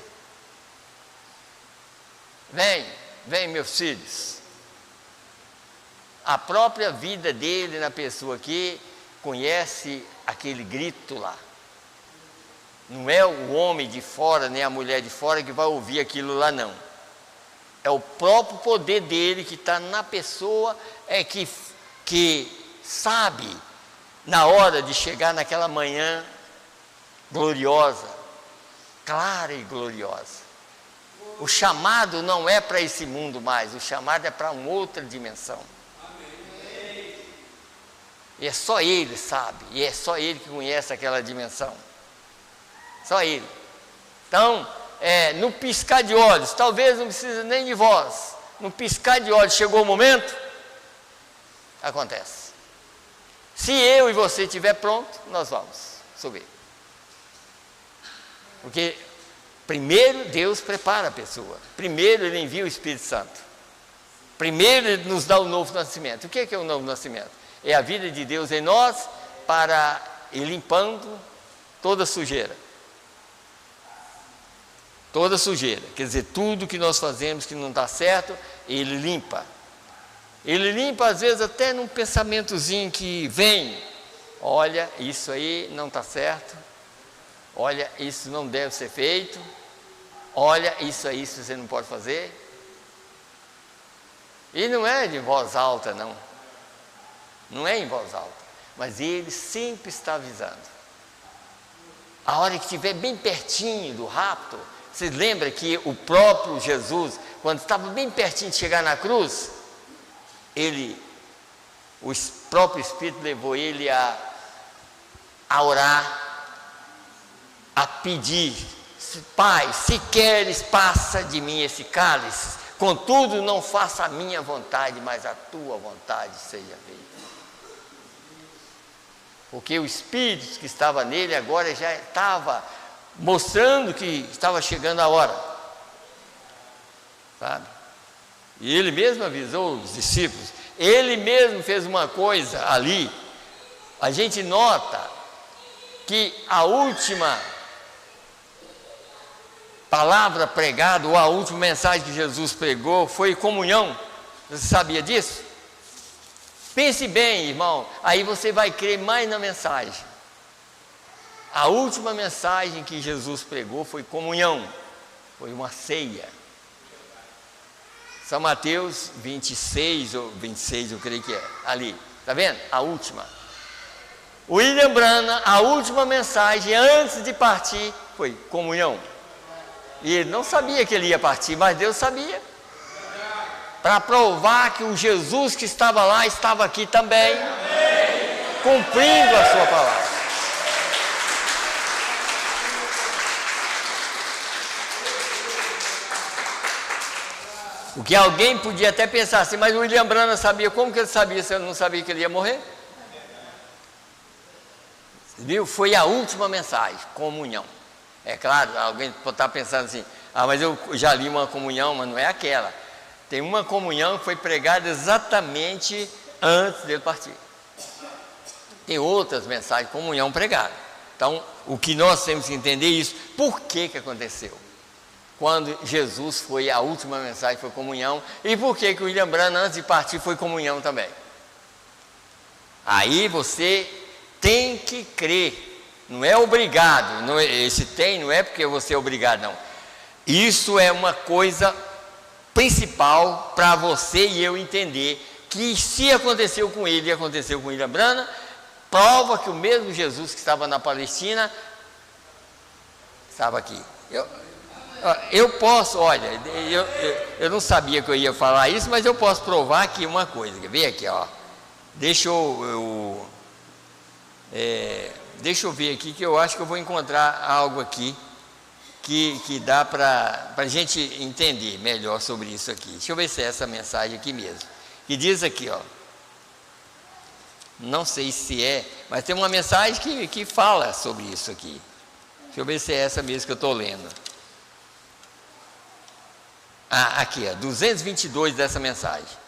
Vem meus filhos. A própria vida dele na pessoa aqui conhece aquele grito lá. Não é o homem de fora, nem a mulher de fora que vai ouvir aquilo lá, não. É o próprio poder dele que está na pessoa, que sabe, na hora de chegar naquela manhã gloriosa, clara e gloriosa. O chamado não é para esse mundo mais, o chamado é para uma outra dimensão. E é só ele sabe, e é só ele que conhece aquela dimensão. Só ele. Então, no piscar de olhos, talvez não precisa nem de voz, no piscar de olhos chegou o momento, acontece. Se eu e você estiver pronto, nós vamos subir. Porque primeiro Deus prepara a pessoa, primeiro Ele envia o Espírito Santo, primeiro Ele nos dá o novo nascimento. O que é o novo nascimento? É a vida de Deus em nós para ir limpando toda sujeira. Toda sujeira, quer dizer, tudo que nós fazemos que não está certo, Ele limpa. Ele limpa às vezes até num pensamentozinho que vem: olha, isso aí não está certo, olha, isso não deve ser feito, olha, isso aí você não pode fazer. E não é de voz alta, não. Não é em voz alta, mas Ele sempre está avisando. A hora que estiver bem pertinho do rapto, vocês lembram que o próprio Jesus, quando estava bem pertinho de chegar na cruz, o próprio Espírito levou ele a orar, a pedir: Pai, se queres, passa de mim esse cálice, contudo não faça a minha vontade, mas a tua vontade seja feita. Porque o Espírito que estava nele agora já estava mostrando que estava chegando a hora, sabe? E ele mesmo avisou os discípulos, ele mesmo fez uma coisa ali. A gente nota que a última palavra pregada, ou a última mensagem que Jesus pregou, foi comunhão. Você sabia disso? Pense bem, irmão, aí você vai crer mais na mensagem. A última mensagem que Jesus pregou foi comunhão, foi uma ceia. São Mateus 26 ou 26, eu creio que é, ali, está vendo? A última. William Branham, a última mensagem antes de partir foi comunhão. E ele não sabia que ele ia partir, mas Deus sabia. Para provar que o Jesus que estava lá estava aqui também, cumprindo a sua palavra. O que alguém podia até pensar assim: mas o William Branham sabia, como que ele sabia se ele não sabia que ele ia morrer? Viu? Foi a última mensagem, comunhão. É claro, alguém está pensando assim: ah, mas eu já li uma comunhão, mas não é aquela. Tem uma comunhão que foi pregada exatamente antes dele partir. Tem outras mensagens de comunhão pregadas. Então, o que nós temos que entender é isso. Por que aconteceu? Quando Jesus foi, a última mensagem foi comunhão. E por que o William Branham, antes de partir, foi comunhão também? Aí você tem que crer. Não é obrigado. Não, esse tem não é porque você é obrigado, não. Isso é uma coisa principal para você e eu entender que se aconteceu com ele e aconteceu com William Branham, prova que o mesmo Jesus que estava na Palestina estava aqui. Eu posso, olha, eu não sabia que eu ia falar isso, mas eu posso provar aqui uma coisa. Vem aqui, ó. Deixa eu ver aqui que eu acho que eu vou encontrar algo aqui que dá para a gente entender melhor sobre isso aqui. Deixa eu ver se é essa mensagem aqui mesmo. Que diz aqui, ó. Não sei se é, mas tem uma mensagem que fala sobre isso aqui. Deixa eu ver se é essa mesmo que eu estou lendo. Aqui, ó, 222 dessa mensagem.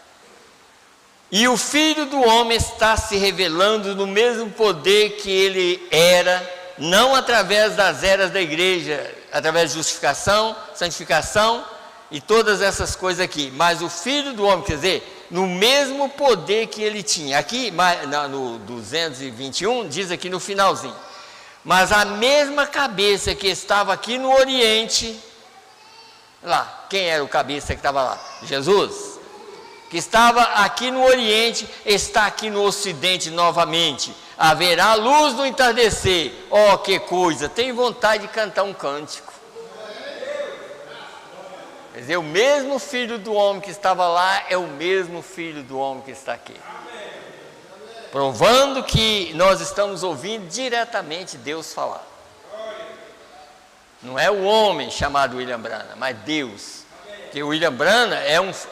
E o Filho do Homem está se revelando no mesmo poder que ele era, não através das eras da igreja, através de justificação, santificação e todas essas coisas aqui, mas o Filho do Homem, quer dizer, no mesmo poder que ele tinha. Aqui, no 221, diz aqui no finalzinho, mas a mesma cabeça que estava aqui no Oriente, lá, quem era o cabeça que estava lá? Jesus, que estava aqui no Oriente, está aqui no Ocidente novamente. Haverá luz no entardecer. Oh, que coisa! Tenho vontade de cantar um cântico. Quer dizer, o mesmo Filho do Homem que estava lá é o mesmo Filho do Homem que está aqui. Provando que nós estamos ouvindo diretamente Deus falar. Não é o homem chamado William Branham, mas Deus. Porque o William Branham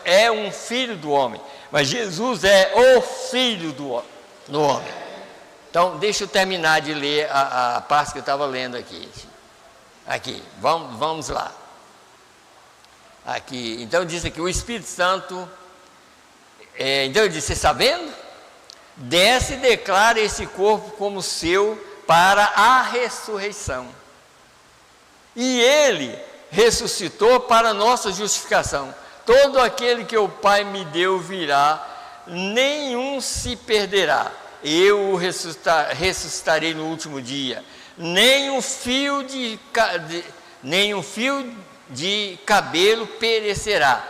é um filho do homem, mas Jesus é o Filho do homem. Então, deixa eu terminar de ler a parte que eu estava lendo aqui. Aqui, vamos lá. Aqui, então diz aqui, o Espírito Santo, então ele diz, você está vendo? Desce e declara esse corpo como seu para a ressurreição. E ele ressuscitou para a nossa justificação. Todo aquele que o Pai me deu virá, nenhum se perderá. Eu o ressuscitarei no último dia. Nenhum fio de cabelo perecerá.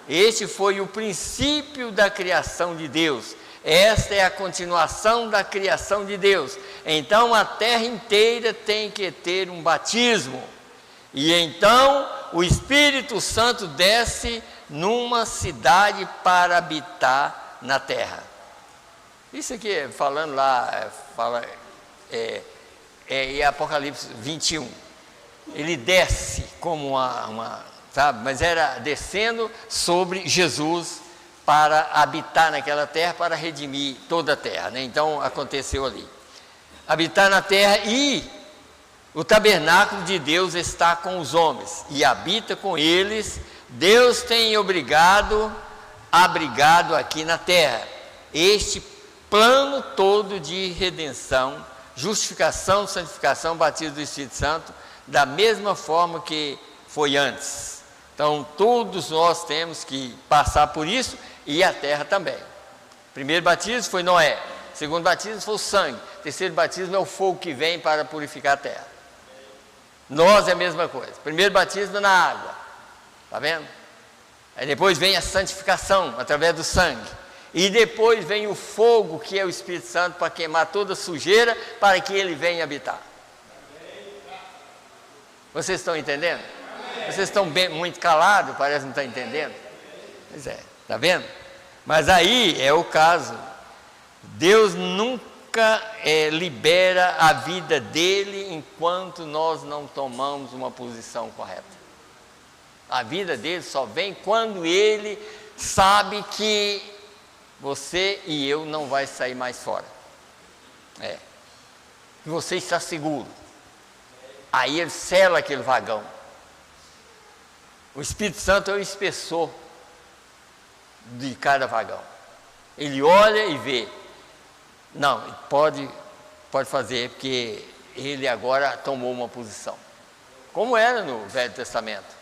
Este foi o princípio da criação de Deus. Esta é a continuação da criação de Deus. Então a terra inteira tem que ter um batismo. E então o Espírito Santo desce numa cidade para habitar na terra. Isso aqui, falando lá, em Apocalipse 21. Ele desce como sabe, mas era descendo sobre Jesus para habitar naquela terra, para redimir toda a terra, né? Então aconteceu ali. Habitar na terra e o tabernáculo de Deus está com os homens e habita com eles. Deus tem abrigado aqui na terra este plano todo de redenção, justificação, santificação, batismo do Espírito Santo, da mesma forma que foi antes. Então todos nós temos que passar por isso e a terra também. Primeiro batismo foi Noé, segundo batismo foi o sangue, terceiro batismo é o fogo que vem para purificar a terra. Nós é a mesma coisa. Primeiro batismo é na água, está vendo? Aí depois vem a santificação através do sangue. E depois vem o fogo, que é o Espírito Santo, para queimar toda a sujeira, para que ele venha habitar. Vocês estão entendendo? Vocês estão muito calados, parece que não estão entendendo. Pois é, está vendo? Mas aí é o caso. Deus nunca libera a vida dele enquanto nós não tomamos uma posição correta. A vida dele só vem quando ele sabe que você e eu não vai sair mais fora. Que você está seguro. Aí ele sela aquele vagão. O Espírito Santo é o espessor. de cada vagão. Ele olha e vê. Não, pode fazer, porque ele agora tomou uma posição. Como era no Velho Testamento.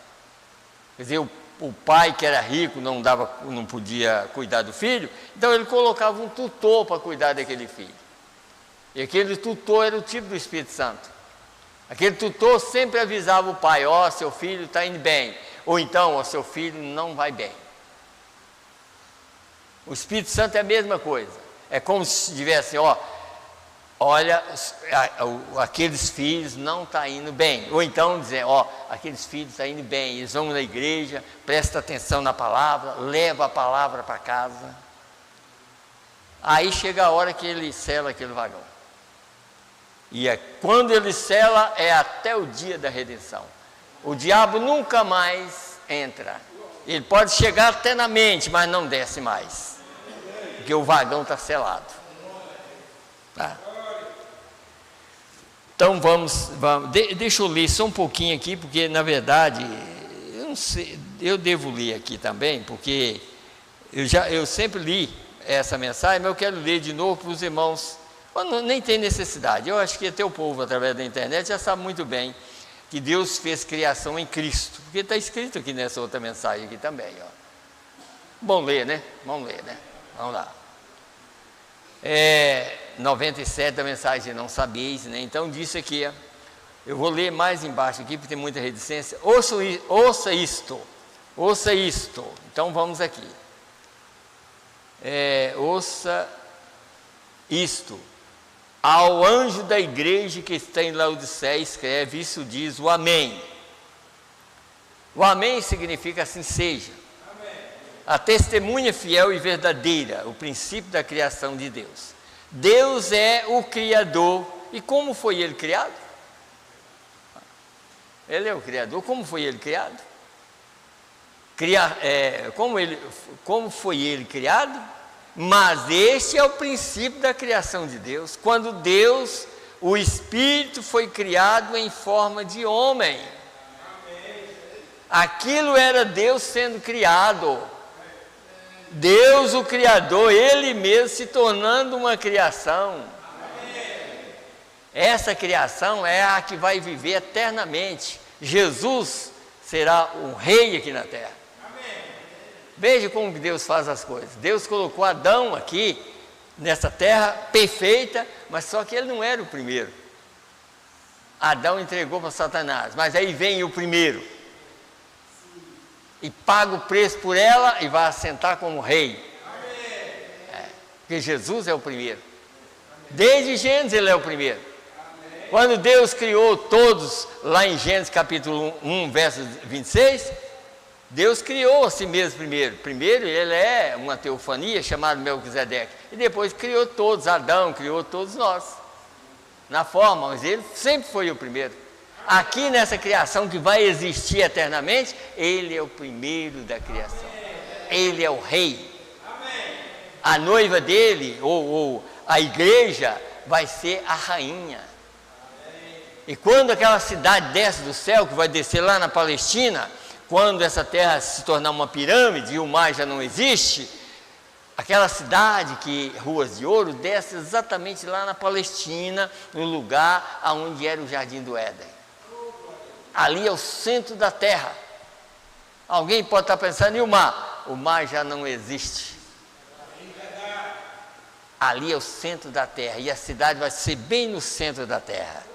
Quer dizer, o pai que era rico não podia cuidar do filho, então ele colocava um tutor para cuidar daquele filho. E aquele tutor era o tipo do Espírito Santo. Aquele tutor sempre avisava o pai: ó, seu filho está indo bem, ou então, ó, seu filho não vai bem. O Espírito Santo é a mesma coisa. É como se tivesse, ó, olha, aqueles filhos não estão indo bem. Ou então dizer, ó, aqueles filhos estão indo bem, eles vão na igreja, presta atenção na palavra, leva a palavra para casa. Aí chega a hora que ele sela aquele vagão. E quando ele sela, é até o dia da redenção. O diabo nunca mais entra. Ele pode chegar até na mente, mas não desce mais. Porque o vagão está selado. Tá? Então vamos deixa eu ler só um pouquinho aqui, porque na verdade, eu não sei, eu devo ler aqui também, porque eu sempre li essa mensagem, mas eu quero ler de novo para os irmãos. Nem tem necessidade. Eu acho que até o povo, através da internet, já sabe muito bem que Deus fez criação em Cristo, porque está escrito aqui nessa outra mensagem aqui também, ó. Bom ler, né? Vamos ler, né? Vamos lá. 97 da mensagem, não sabeis, né? Então disse aqui, ó, eu vou ler mais embaixo aqui, porque tem muita reticência. Ouça isto. Então vamos aqui. Ouça isto. Ao anjo da igreja que está em Laodiceia escreve, isso diz o Amém. O Amém significa assim seja. Amém. A testemunha fiel e verdadeira, o princípio da criação de Deus. Deus é o Criador. E como foi Ele criado? Ele é o Criador. Como foi Ele criado? Como foi Ele criado? Mas este é o princípio da criação de Deus. Quando Deus, o Espírito, foi criado em forma de homem. Aquilo era Deus sendo criado. Deus, o Criador, Ele mesmo se tornando uma criação. Essa criação é a que vai viver eternamente. Jesus será um rei aqui na terra. Veja como Deus faz as coisas. Deus colocou Adão aqui, nessa terra perfeita, mas só que ele não era o primeiro. Adão entregou para Satanás, mas aí vem o primeiro. E paga o preço por ela e vai assentar como rei. Porque Jesus é o primeiro. Desde Gênesis ele é o primeiro. Quando Deus criou todos, lá em Gênesis capítulo 1, verso 26... Deus criou a si mesmo primeiro. Primeiro ele é uma teofania chamada Melquisedeque. E depois criou todos, Adão criou todos nós. Na forma, mas ele sempre foi o primeiro. Aqui nessa criação que vai existir eternamente, ele é o primeiro da criação. Ele é o rei. A noiva dele, ou a igreja, vai ser a rainha. E quando aquela cidade desce do céu, que vai descer lá na Palestina, quando essa terra se tornar uma pirâmide e o mar já não existe, aquela cidade que ruas de ouro desce exatamente lá na Palestina, no lugar onde era o Jardim do Éden. Ali é o centro da terra. Alguém pode estar pensando, e o mar? O mar já não existe. Ali é o centro da terra e a cidade vai ser bem no centro da terra.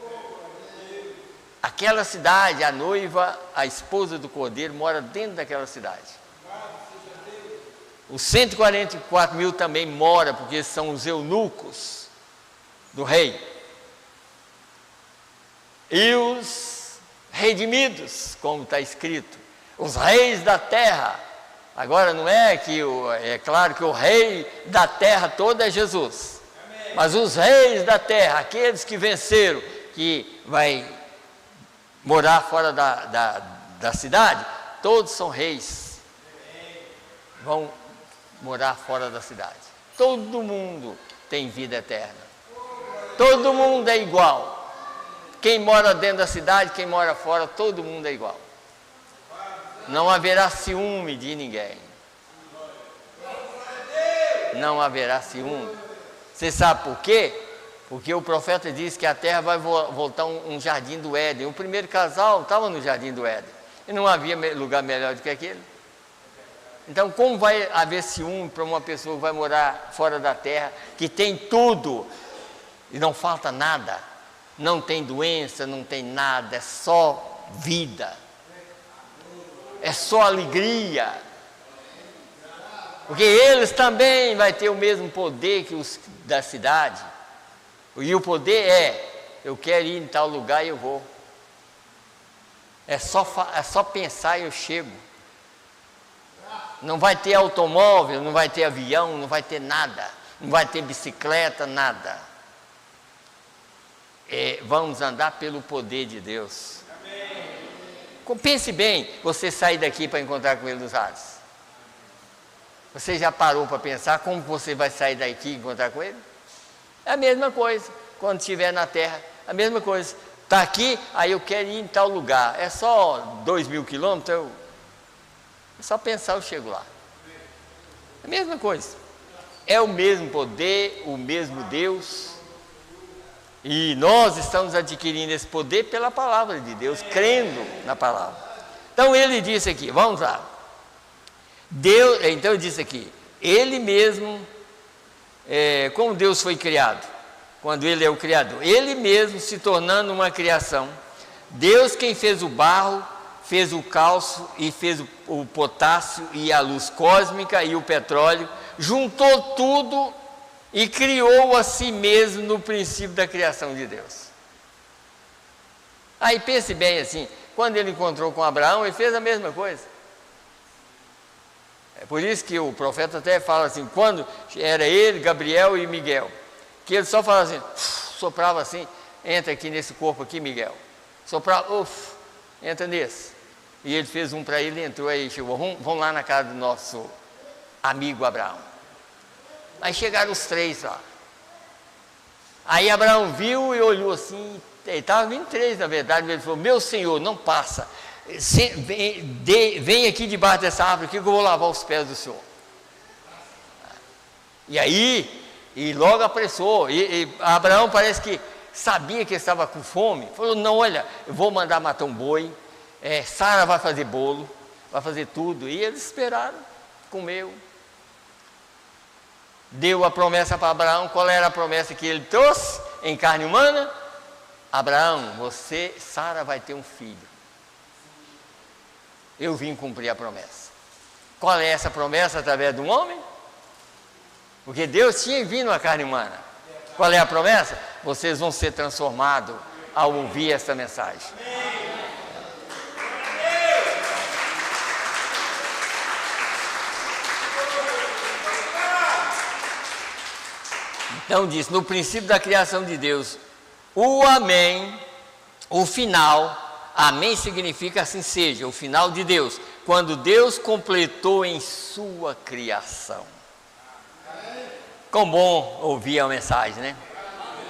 Aquela cidade, a noiva, a esposa do cordeiro, mora dentro daquela cidade. Os 144 mil também moram, porque são os eunucos do rei. E os redimidos, como está escrito, os reis da terra. Agora não é que, é claro que o rei da terra toda é Jesus. Mas os reis da terra, aqueles que venceram, que vai morar fora da cidade, todos são reis. Vão morar fora da cidade. Todo mundo tem vida eterna. Todo mundo é igual. Quem mora dentro da cidade, quem mora fora, todo mundo é igual. Não haverá ciúme de ninguém. não haverá ciúme. Você sabe por quê? Porque o profeta diz que a terra vai voltar um jardim do Éden. O primeiro casal estava no jardim do Éden. E não havia lugar melhor do que aquele. Então, como vai haver ciúme para uma pessoa que vai morar fora da terra, que tem tudo e não falta nada? Não tem doença, não tem nada, é só vida. É só alegria. Porque eles também vão ter o mesmo poder que os da cidade. E o poder eu quero ir em tal lugar e eu vou. É só pensar e eu chego. Não vai ter automóvel, não vai ter avião, não vai ter nada. Não vai ter bicicleta, nada. Vamos andar pelo poder de Deus. Pense bem, você sair daqui para encontrar com Ele dos Ares. Você já parou para pensar como você vai sair daqui e encontrar com Ele? É a mesma coisa, quando estiver na terra, a mesma coisa. Está aqui, aí eu quero ir em tal lugar. É só 2.000 quilômetros, é só pensar, eu chego lá. É a mesma coisa. É o mesmo poder, o mesmo Deus. E nós estamos adquirindo esse poder pela palavra de Deus, crendo na palavra. Então ele disse aqui, vamos lá. Então ele disse aqui, Ele mesmo, como Deus foi criado, quando Ele é o Criador, Ele mesmo se tornando uma criação, Deus quem fez o barro, fez o cálcio e fez o potássio e a luz cósmica e o petróleo, juntou tudo e criou a si mesmo no princípio da criação de Deus. Aí pense bem assim, quando ele encontrou com Abraão, ele fez a mesma coisa. É por isso que o profeta até fala assim, quando era ele, Gabriel e Miguel, que ele só falava assim, soprava assim, entra aqui nesse corpo aqui, Miguel. Soprava, entra nesse. E ele fez um para ele, entrou aí, chegou, vamos lá na casa do nosso amigo Abraão. Aí chegaram os três lá. Aí Abraão viu e olhou assim, ele estava vindo três na verdade, ele falou, meu senhor, não passa, vem aqui debaixo dessa árvore aqui que eu vou lavar os pés do senhor. E aí, logo apressou, e Abraão parece que sabia que estava com fome, falou, não, olha, eu vou mandar matar um boi, Sara vai fazer bolo, vai fazer tudo, e eles esperaram, comeu. Deu a promessa para Abraão, qual era a promessa que ele trouxe em carne humana? Abraão, Sara vai ter um filho. Eu vim cumprir a promessa. Qual é essa promessa através de um homem? Porque Deus tinha vindo a carne humana. Qual é a promessa? Vocês vão ser transformados ao ouvir essa mensagem. Então diz, no princípio da criação de Deus, o amém, o final, amém significa assim seja, o final de Deus, quando Deus completou em sua criação. Quão bom ouvir a mensagem, né?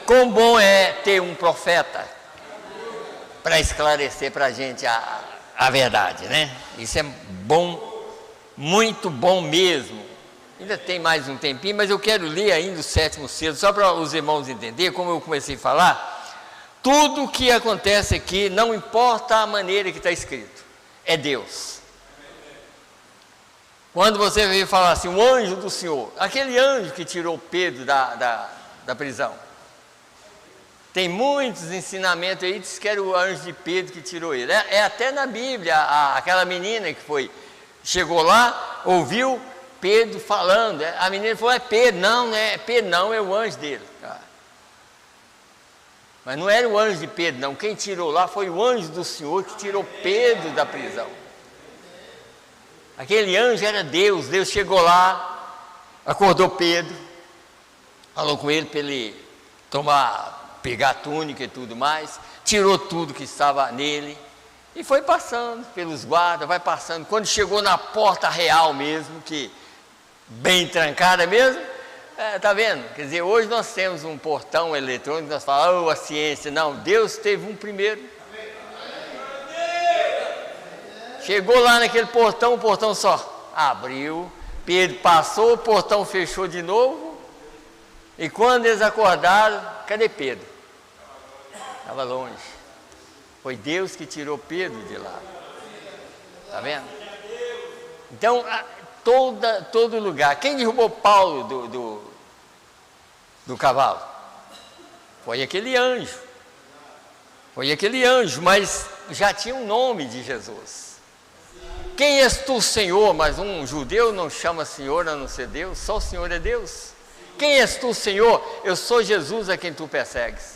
Quão bom é ter um profeta para esclarecer para a gente a verdade, né? Isso é bom, muito bom mesmo. Ainda tem mais um tempinho, mas eu quero ler ainda o 7º selo, só para os irmãos entenderem, como eu comecei a falar, tudo o que acontece aqui, não importa a maneira que está escrito, é Deus. Quando você vê falar assim, o anjo do Senhor, aquele anjo que tirou Pedro da prisão, tem muitos ensinamentos aí, diz que era o anjo de Pedro que tirou ele, até na Bíblia, aquela menina que chegou lá, ouviu Pedro falando, a menina falou, é Pedro, não é Pedro não, é o anjo dele. Mas não era o anjo de Pedro não, quem tirou lá foi o anjo do Senhor que tirou Pedro da prisão. Aquele anjo era Deus, Deus chegou lá, acordou Pedro, falou com ele para ele pegar a túnica e tudo mais, tirou tudo que estava nele, e foi passando pelos guardas, vai passando, quando chegou na porta real mesmo, que bem trancada mesmo, tá vendo? Quer dizer, hoje nós temos um portão eletrônico, nós falamos, a ciência, não, Deus teve um primeiro. Chegou lá naquele portão, o portão só abriu, Pedro passou, o portão fechou de novo, e quando eles acordaram, cadê Pedro? Estava longe. Foi Deus que tirou Pedro de lá. Está vendo? Então, todo lugar. Quem derrubou Paulo do cavalo? Foi aquele anjo. Foi aquele anjo, mas já tinha um nome de Jesus. Quem és tu, Senhor? Mas um judeu não chama Senhor a não ser Deus, só o Senhor é Deus. Quem és tu, Senhor? Eu sou Jesus a quem tu persegues.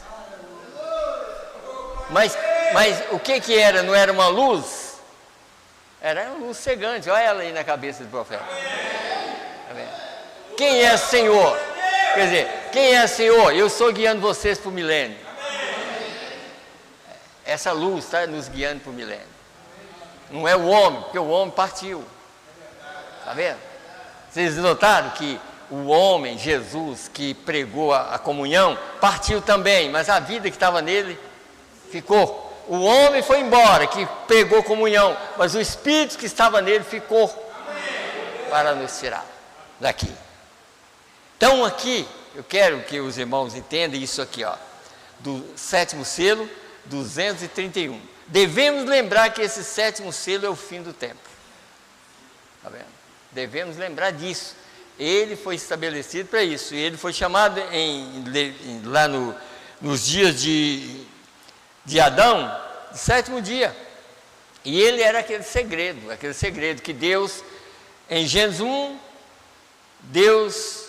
Mas o que era? Não era uma luz? Era uma luz cegante. Olha ela aí na cabeça do profeta. Tá vendo? Quem é Senhor? Quer dizer, quem é Senhor? Eu estou guiando vocês para o milênio. Essa luz está nos guiando para o milênio. Não é o homem, porque o homem partiu. Está vendo? Vocês notaram que o homem, Jesus, que pregou a comunhão, partiu também, mas a vida que estava nele ficou. O homem foi embora, que pregou comunhão, mas o Espírito que estava nele ficou para nos tirar daqui. Então aqui, eu quero que os irmãos entendam isso aqui, ó, do sétimo selo, 231. Devemos lembrar que esse sétimo selo é o fim do tempo. Está vendo? Devemos lembrar disso. Ele foi estabelecido para isso. E ele foi chamado lá nos dias de Adão, de sétimo dia. E ele era aquele segredo que Deus, em Gênesis 1, Deus,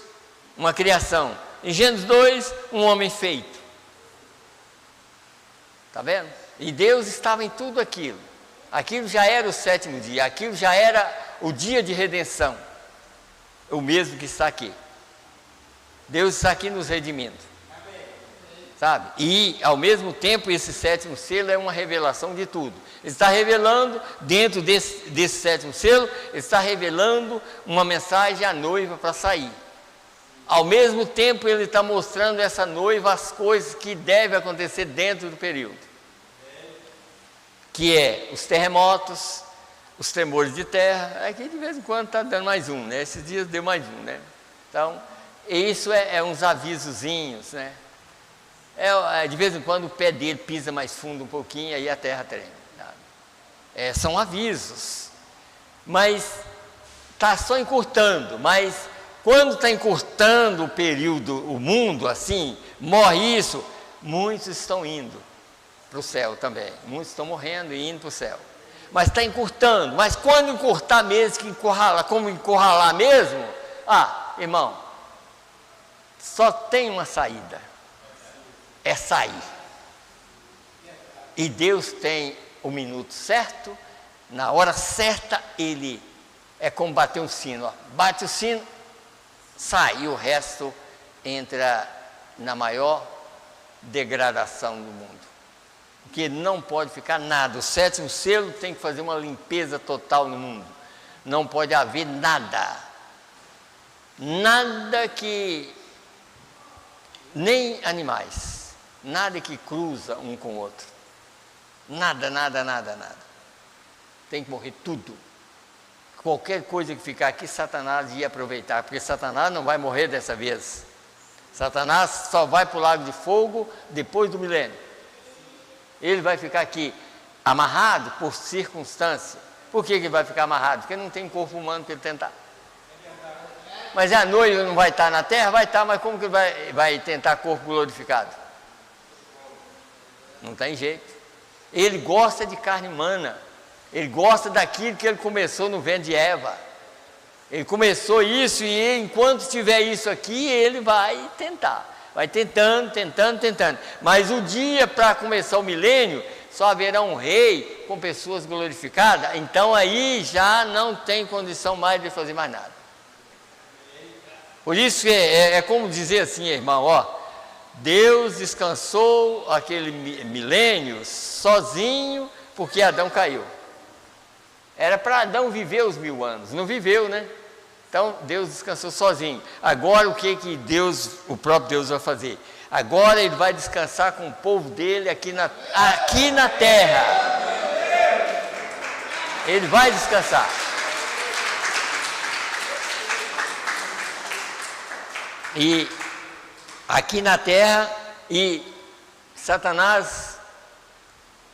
uma criação. Em Gênesis 2, um homem feito. Está vendo? E Deus estava em tudo aquilo. Aquilo já era o sétimo dia, aquilo já era o dia de redenção. O mesmo que está aqui. Deus está aqui nos redimindo. Sabe? E, ao mesmo tempo, esse sétimo selo é uma revelação de tudo. Ele está revelando, dentro desse sétimo selo, ele está revelando uma mensagem à noiva para sair. Ao mesmo tempo, ele está mostrando a essa noiva as coisas que devem acontecer dentro do período. Que é os terremotos, os tremores de terra. Aqui de vez em quando está dando mais um, né? Esses dias deu mais um, né? Então, isso é uns avisozinhos, né? De vez em quando o pé dele pisa mais fundo um pouquinho, aí a terra treme. São avisos. Mas está só encurtando. Mas quando está encurtando o período, o mundo assim, morre isso, muitos estão indo para o céu também. Muitos estão morrendo e indo para o céu. Mas está encurtando. Mas quando encurtar mesmo, que encurralar, como encurralar mesmo, irmão, só tem uma saída. É sair. E Deus tem o minuto certo, na hora certa, ele é como bater um sino. Ó. Bate o sino, sai, e o resto entra na maior degradação do mundo. Porque não pode ficar nada. O sétimo selo tem que fazer uma limpeza total no mundo. Não pode haver nada. Nada que... nem animais. Nada que cruza um com o outro. Nada. Tem que morrer tudo. Qualquer coisa que ficar aqui, Satanás ia aproveitar, porque Satanás não vai morrer dessa vez. Satanás só vai para o lago de fogo depois do milênio. Ele vai ficar aqui amarrado por circunstância. Por que ele vai ficar amarrado? Porque não tem corpo humano para ele tentar. Mas a noiva não vai estar na terra? Vai estar, mas como que ele vai tentar corpo glorificado? Não tem jeito. Ele gosta de carne humana. Ele gosta daquilo que ele começou no ventre de Eva. Ele começou isso e enquanto tiver isso aqui, ele vai tentar. Vai tentando. Mas o dia para começar o milênio, só haverá um rei com pessoas glorificadas. Então aí já não tem condição mais de fazer mais nada. Por isso é como dizer assim, irmão, ó. Deus descansou aquele milênio sozinho porque Adão caiu. Era para Adão viver os 1000 anos, não viveu, né? Então Deus descansou sozinho. Agora o que Deus, o próprio Deus vai fazer? Agora ele vai descansar com o povo dele aqui na terra. Ele vai descansar. e aqui na terra, e Satanás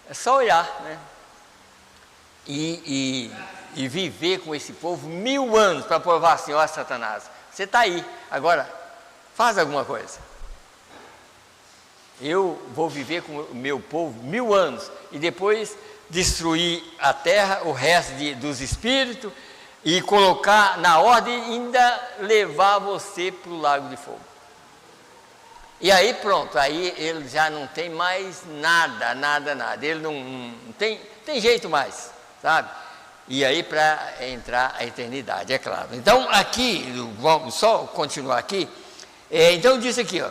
é só olhar, né? E viver com esse povo 1000 anos para provar assim: ó, Satanás, você está aí, agora faz alguma coisa. Eu vou viver com o meu povo 1000 anos e depois destruir a terra, o resto dos espíritos, e colocar na ordem e ainda levar você para o lago de fogo. E aí pronto, aí ele já não tem mais nada, ele não tem jeito mais, sabe? E aí para entrar a eternidade, é claro. Então aqui, vamos só continuar aqui, então diz aqui, ó,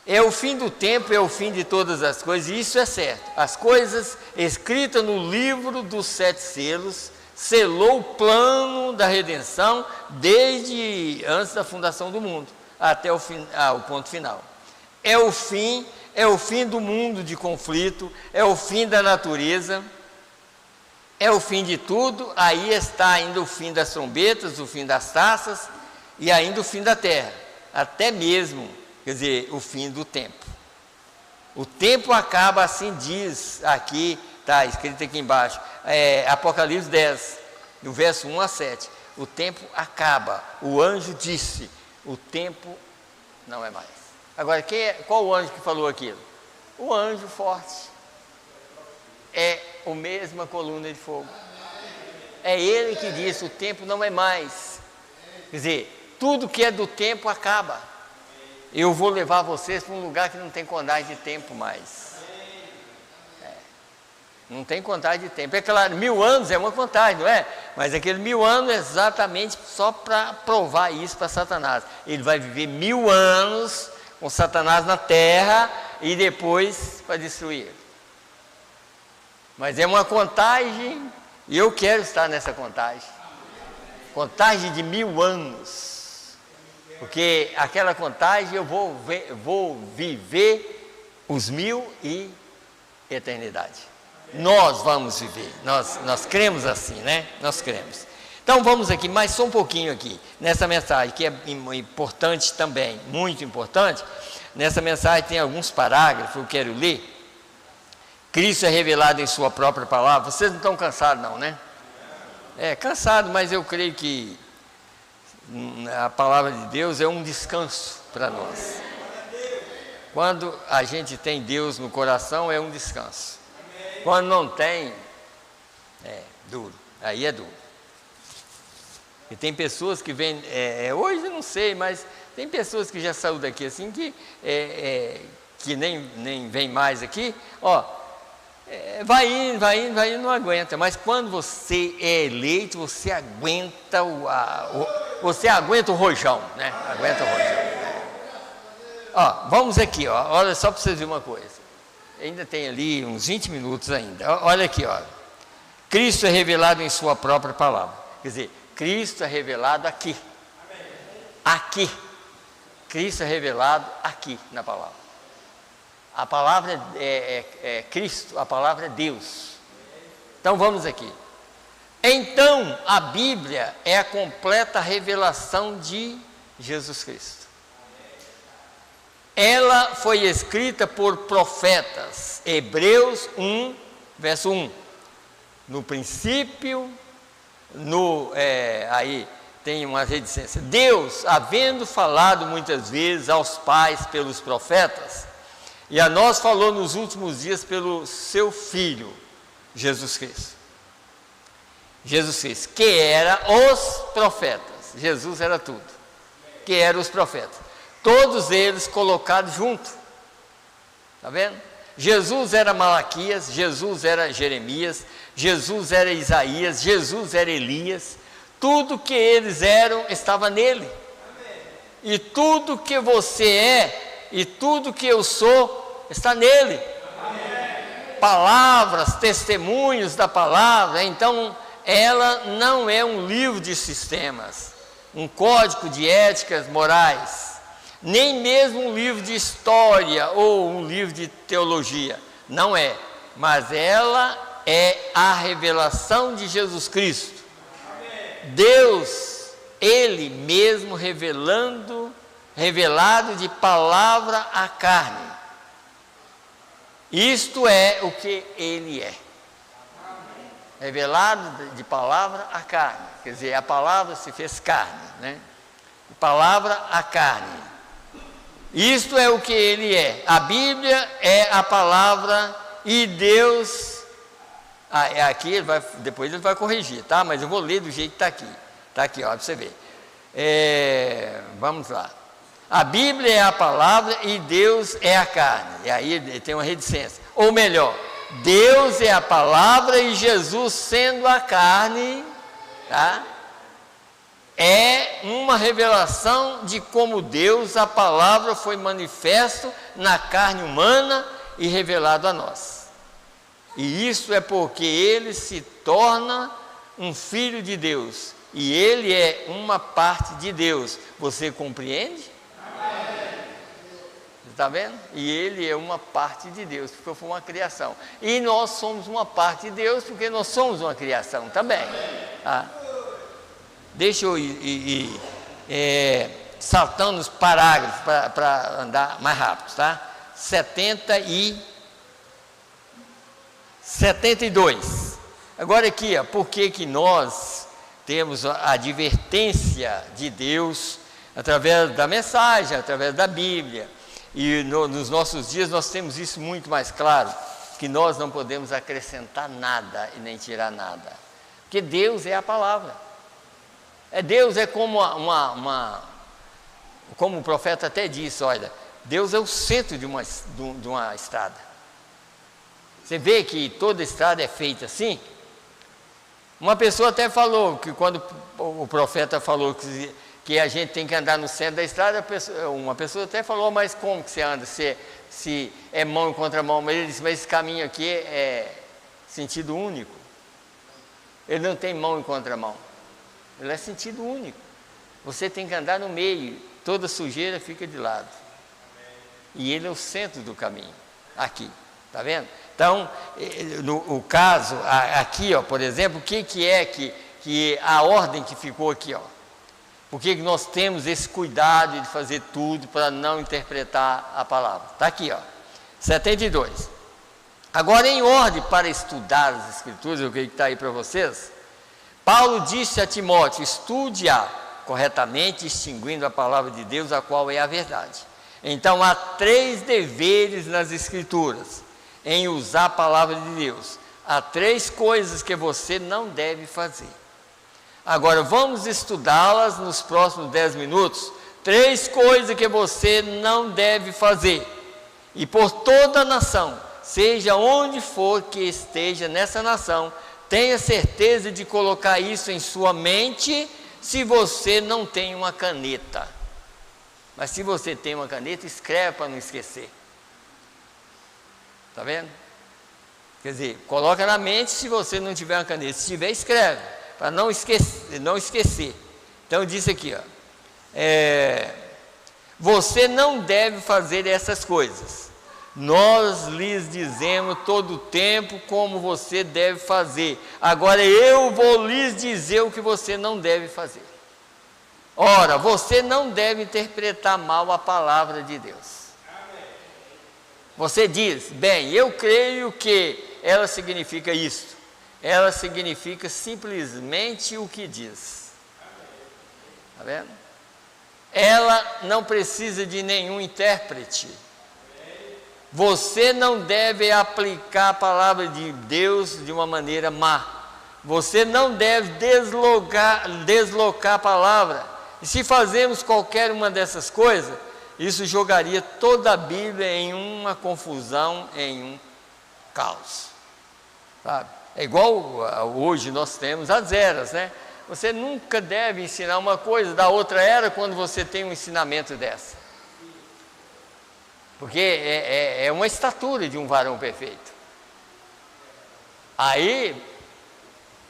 é o fim do tempo, é o fim de todas as coisas, e isso é certo. As coisas escritas no livro dos 7 selos, selou o plano da redenção desde antes da fundação do mundo, até o ponto final. É o fim do mundo de conflito, é o fim da natureza, é o fim de tudo. Aí está ainda o fim das trombetas, o fim das taças e ainda o fim da terra, até mesmo, quer dizer, o fim do tempo. O tempo acaba, assim diz aqui, está escrito aqui embaixo, Apocalipse 10, no verso 1 a 7, o tempo acaba. O anjo disse: o tempo não é mais. Agora, qual o anjo que falou aquilo? O anjo forte. É a mesma coluna de fogo. É ele que disse: o tempo não é mais. Quer dizer, tudo que é do tempo acaba. Eu vou levar vocês para um lugar que não tem contagem de tempo mais. Não tem contagem de tempo. É claro, 1000 anos é uma contagem, não é? Mas aquele 1000 anos é exatamente só para provar isso para Satanás. Ele vai viver 1000 anos com Satanás na terra e depois para destruir ele. Mas é uma contagem, e eu quero estar nessa contagem. Contagem de 1000 anos. Porque aquela contagem eu vou viver os 1000 e eternidade. Nós vamos viver, nós cremos assim, né? Nós cremos. Então vamos aqui, mais só um pouquinho aqui, nessa mensagem, que é importante também, muito importante. Nessa mensagem tem alguns parágrafos, eu quero ler. Cristo é revelado em sua própria palavra. Vocês não estão cansados não, né? Cansado, mas eu creio que a palavra de Deus é um descanso para nós. Quando a gente tem Deus no coração, é um descanso. Quando não tem, é duro, aí é duro. E tem pessoas que vêm, hoje eu não sei, mas tem pessoas que já saíram daqui assim, que nem vem mais aqui, ó, vai indo, não aguenta. Mas quando você é eleito, você aguenta o rojão, né? Aguenta o rojão. Ó, vamos aqui, ó, olha só para vocês verem uma coisa. Ainda tem ali uns 20 minutos ainda. Olha aqui, ó. Cristo é revelado em sua própria palavra. Quer dizer, Cristo é revelado aqui. Aqui. Cristo é revelado aqui na palavra. A palavra é Cristo, a palavra é Deus. Então vamos aqui. Então a Bíblia é a completa revelação de Jesus Cristo. Ela foi escrita por profetas. Hebreus 1, verso 1. No princípio, aí tem uma reticência. Deus, havendo falado muitas vezes aos pais pelos profetas, e a nós falou nos últimos dias pelo seu Filho, Jesus Cristo. Jesus Cristo, que era os profetas. Jesus era tudo. Que eram os profetas. Todos eles colocados juntos. Está vendo? Jesus era Malaquias, Jesus era Jeremias, Jesus era Isaías, Jesus era Elias. Tudo que eles eram estava nele. E tudo que você é e tudo que eu sou está nele. Palavras, testemunhos da palavra. Então, ela não é um livro de sistemas, um código de éticas morais, nem mesmo um livro de história ou um livro de teologia. Não é. Mas ela é a revelação de Jesus Cristo. Deus, Ele mesmo revelando revelado de palavra à carne. Isto é o que ele é. Revelado de palavra à carne. Quer dizer, a palavra se fez carne, né? De palavra à carne. Isto é o que ele é. A Bíblia é a palavra e Deus... aqui depois ele vai corrigir, tá? Mas eu vou ler do jeito que está aqui. Está aqui, ó, para você ver. Vamos lá. A Bíblia é a palavra e Deus é a carne. E aí tem uma reticência. Ou melhor, Deus é a palavra e Jesus sendo a carne, tá? É uma revelação de como Deus, a palavra, foi manifesto na carne humana e revelado a nós. E isso é porque ele se torna um filho de Deus. E ele é uma parte de Deus. Você compreende? Está vendo? E ele é uma parte de Deus, porque foi uma criação. E nós somos uma parte de Deus, porque nós somos uma criação também. Tá? Deixa eu ir saltando os parágrafos para andar mais rápido, tá? 72. Agora aqui, ó, por que nós temos a advertência de Deus através da mensagem, através da Bíblia? E nos nossos dias nós temos isso muito mais claro, que nós não podemos acrescentar nada e nem tirar nada, porque Deus é a palavra. Deus é como como o profeta até disse, olha, Deus é o centro de uma estrada. Você vê que toda estrada é feita assim? Uma pessoa até falou, que quando o profeta falou que a gente tem que andar no centro da estrada, uma pessoa até falou, mas como que você anda? Se é mão contra mão? Mas ele disse, mas esse caminho aqui é sentido único. Ele não tem mão e contramão. Ele é sentido único. Você tem que andar no meio, toda sujeira fica de lado. E ele é o centro do caminho, aqui, tá vendo? Então, no caso, aqui, ó, por exemplo, o que é que a ordem que ficou aqui, ó? Por que nós temos esse cuidado de fazer tudo para não interpretar a palavra? Está aqui, ó, 72. Agora, em ordem para estudar as Escrituras, o que está aí para vocês, Paulo disse a Timóteo, estude-a corretamente, distinguindo a palavra de Deus, a qual é a verdade. Então, há 3 deveres nas Escrituras, em usar a palavra de Deus. Há 3 coisas que você não deve fazer. Agora, vamos estudá-las nos próximos 10 minutos. 3 coisas que você não deve fazer. E por toda a nação, seja onde for que esteja nessa nação, tenha certeza de colocar isso em sua mente, se você não tem uma caneta. Mas se você tem uma caneta, escreve para não esquecer. Está vendo? Quer dizer, coloca na mente se você não tiver uma caneta. Se tiver, escreve, para não esquecer. Então diz aqui, ó, você não deve fazer essas coisas. Nós lhes dizemos todo o tempo como você deve fazer. Agora eu vou lhes dizer o que você não deve fazer. Ora, você não deve interpretar mal a palavra de Deus. Você diz, bem, eu creio que ela significa isso. Ela significa simplesmente o que diz. Está vendo? Ela não precisa de nenhum intérprete. Você não deve aplicar a palavra de Deus de uma maneira má. Você não deve deslocar a palavra. E se fazemos qualquer uma dessas coisas, isso jogaria toda a Bíblia em uma confusão, em um caos. Sabe? É igual hoje nós temos as eras, né? Você nunca deve ensinar uma coisa da outra era quando você tem um ensinamento dessa. Porque é uma estatura de um varão perfeito. Aí,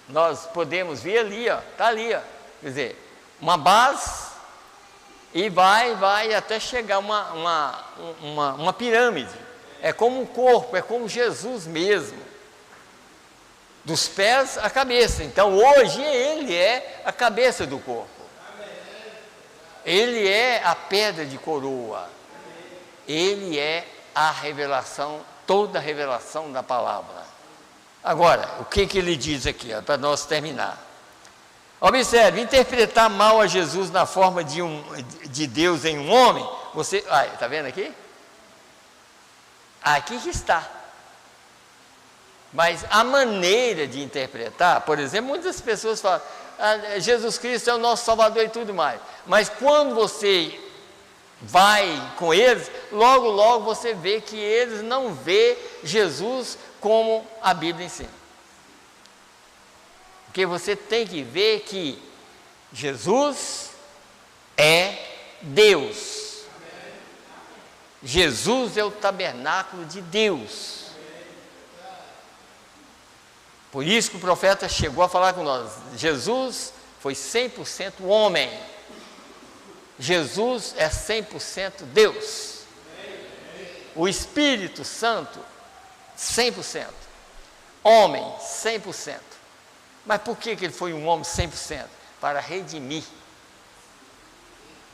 nós podemos ver ali, ó, está ali, ó, quer dizer, uma base e vai até chegar uma pirâmide. É como um corpo, é como Jesus mesmo. Dos pés à cabeça. Então, hoje ele é a cabeça do corpo. Ele é a pedra de coroa. Ele é a revelação, toda a revelação da palavra. Agora, o que ele diz aqui, para nós terminar? Observe, interpretar mal a Jesus na forma de Deus em um homem, você, está vendo aqui? Aqui que está. Mas a maneira de interpretar, por exemplo, muitas pessoas falam, Jesus Cristo é o nosso Salvador e tudo mais. Mas quando você vai com eles, logo, logo você vê que eles não vê Jesus como a Bíblia ensina. Porque você tem que ver que Jesus é Deus. Jesus é o tabernáculo de Deus. Por isso que o profeta chegou a falar com nós. Jesus foi 100% homem. Jesus é 100% Deus. O Espírito Santo, 100%. Homem, 100%. Mas por que ele foi um homem 100%? Para redimir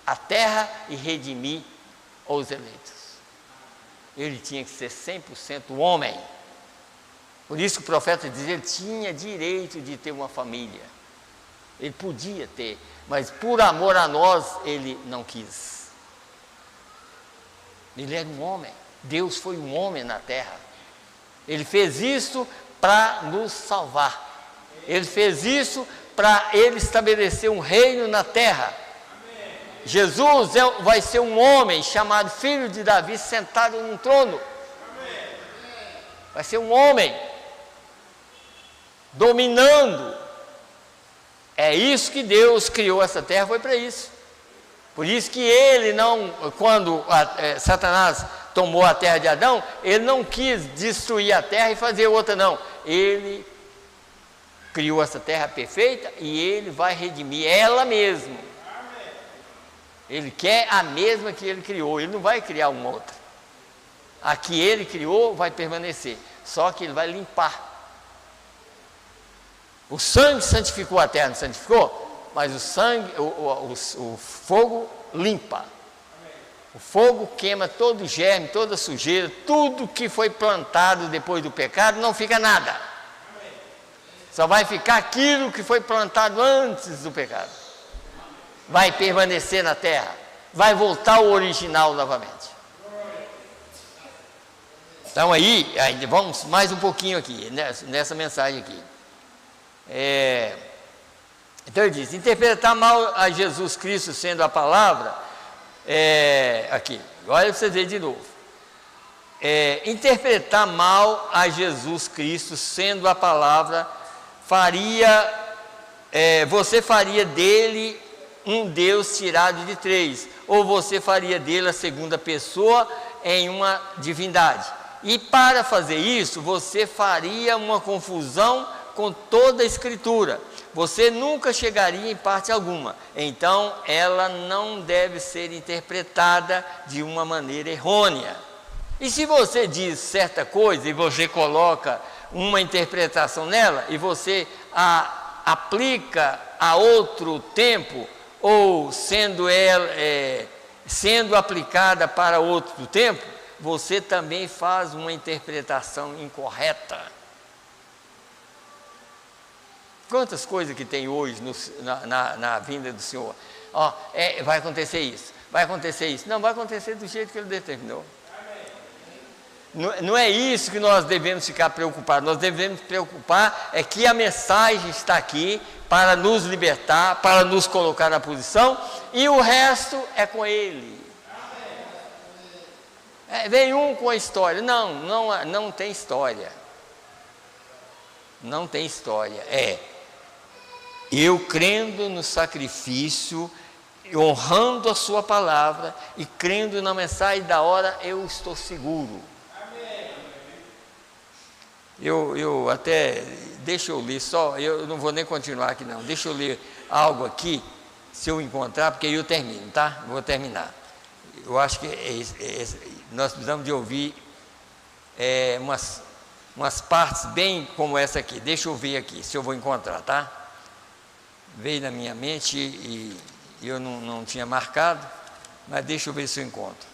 a terra e redimir os eleitos. Ele tinha que ser 100% homem. Por isso que o profeta diz, ele tinha direito de ter uma família. Ele podia ter, mas por amor a nós, ele não quis. Ele era um homem. Deus foi um homem na terra. Ele fez isso para nos salvar. Ele fez isso para ele estabelecer um reino na terra. Amém. Jesus vai ser um homem chamado filho de Davi, sentado num trono. Amém. Vai ser um homem dominando. É isso que Deus criou essa terra, foi para isso. Por isso que ele não, quando Satanás tomou a terra de Adão, ele não quis destruir a terra e fazer outra, não. Ele criou essa terra perfeita e ele vai redimir ela mesma. Ele quer a mesma que ele criou, ele não vai criar uma outra. A que ele criou vai permanecer, só que ele vai limpar. O sangue santificou a terra, não santificou? Mas o sangue, o fogo limpa. O fogo queima todo o germe, toda a sujeira, tudo que foi plantado depois do pecado, não fica nada. Só vai ficar aquilo que foi plantado antes do pecado. Vai permanecer na terra. Vai voltar ao original novamente. Então aí vamos mais um pouquinho aqui, nessa mensagem aqui. Então ele diz, interpretar mal a Jesus Cristo sendo a palavra, aqui, olha para você ver de novo. Interpretar mal a Jesus Cristo sendo a palavra, você faria dele um Deus tirado de três, ou você faria dele a segunda pessoa em uma divindade. E para fazer isso, você faria uma confusão com toda a Escritura. Você nunca chegaria em parte alguma. Então, ela não deve ser interpretada de uma maneira errônea. E se você diz certa coisa e você coloca uma interpretação nela e você a aplica a outro tempo, ou sendo aplicada para outro tempo, você também faz uma interpretação incorreta. Quantas coisas que tem hoje na vinda do Senhor? Vai acontecer isso, vai acontecer isso. Não, vai acontecer do jeito que Ele determinou. Não é isso que nós devemos ficar preocupados. Nós devemos preocupar é que a mensagem está aqui para nos libertar, para nos colocar na posição, e o resto é com Ele. Vem um com a história. Não tem história. Não tem história. Eu crendo no sacrifício, honrando a sua palavra e crendo na mensagem da hora, eu estou seguro. Eu até, deixa eu ler só, eu não vou nem continuar aqui não, deixa eu ler algo aqui, se eu encontrar, porque aí eu termino, tá? Vou terminar. Eu acho que nós precisamos de ouvir umas partes bem como essa aqui. Deixa eu ver aqui, se eu vou encontrar, tá? Veio na minha mente e eu não tinha marcado, mas deixa eu ver se eu encontro.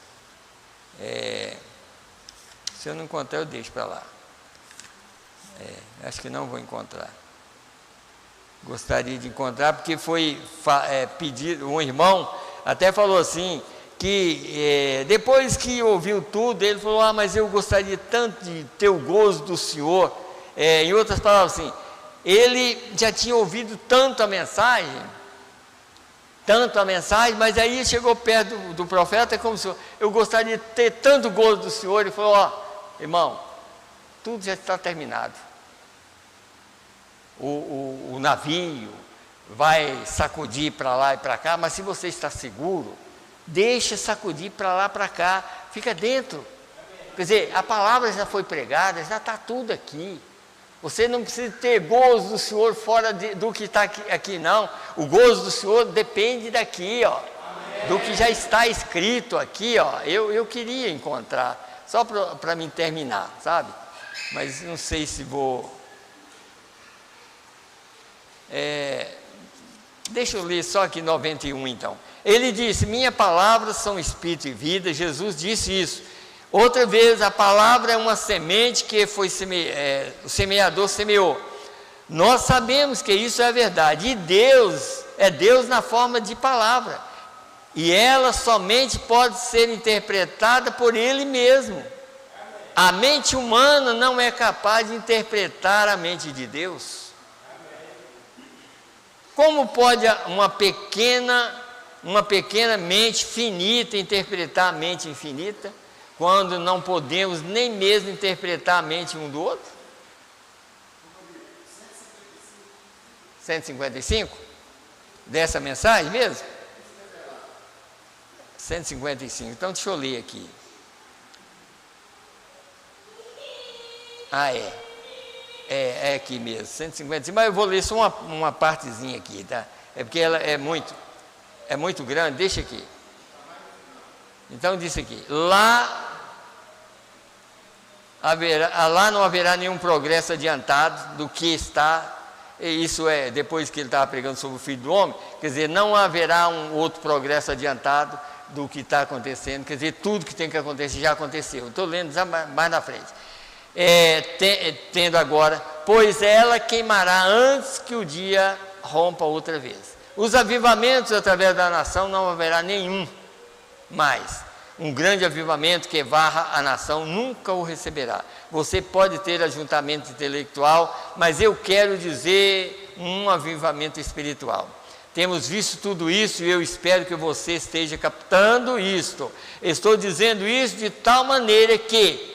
Se eu não encontrar, eu deixo para lá. Acho que não vou encontrar. Gostaria de encontrar, porque foi pedido, um irmão até falou assim, que depois que ouviu tudo, ele falou, mas eu gostaria tanto de ter o gozo do Senhor. Em outras palavras, assim, ele já tinha ouvido tanto a mensagem, mas aí chegou perto do profeta, como se eu gostaria de ter tanto gozo do Senhor. Ele falou, irmão, tudo já está terminado. O navio vai sacudir para lá e para cá, mas se você está seguro, deixa sacudir para lá e para cá, fica dentro. Quer dizer, a palavra já foi pregada, já está tudo aqui. Você não precisa ter gozo do Senhor fora do que está aqui, não. O gozo do Senhor depende daqui, do que já está escrito aqui, Eu queria encontrar, só para mim terminar, sabe? Mas não sei se vou. Deixa eu ler só aqui 91 então. Ele disse, minhas palavras são espírito e vida. Jesus disse isso. Outra vez, a palavra é uma semente que o semeador semeou. Nós sabemos que isso é verdade. E Deus é Deus na forma de palavra. E ela somente pode ser interpretada por Ele mesmo. A mente humana não é capaz de interpretar a mente de Deus. Como pode uma pequena mente finita interpretar a mente infinita, quando não podemos nem mesmo interpretar a mente um do outro? 155? Dessa mensagem mesmo? 155. Então deixa eu ler aqui. É aqui mesmo, 155, mas eu vou ler só uma partezinha aqui, tá? É porque ela é muito grande, deixa aqui. Então diz aqui, lá não haverá nenhum progresso adiantado do que está, isso é, depois que ele estava pregando sobre o Filho do Homem, quer dizer, não haverá um outro progresso adiantado do que está acontecendo, quer dizer, tudo que tem que acontecer já aconteceu. Estou lendo mais na frente. Tendo agora, pois ela queimará antes que o dia rompa outra vez. Os avivamentos através da nação não haverá nenhum mais. Um grande avivamento que varra a nação nunca o receberá. Você pode ter ajuntamento intelectual, mas eu quero dizer um avivamento espiritual. Temos visto tudo isso e eu espero que você esteja captando isto. Estou dizendo isso de tal maneira que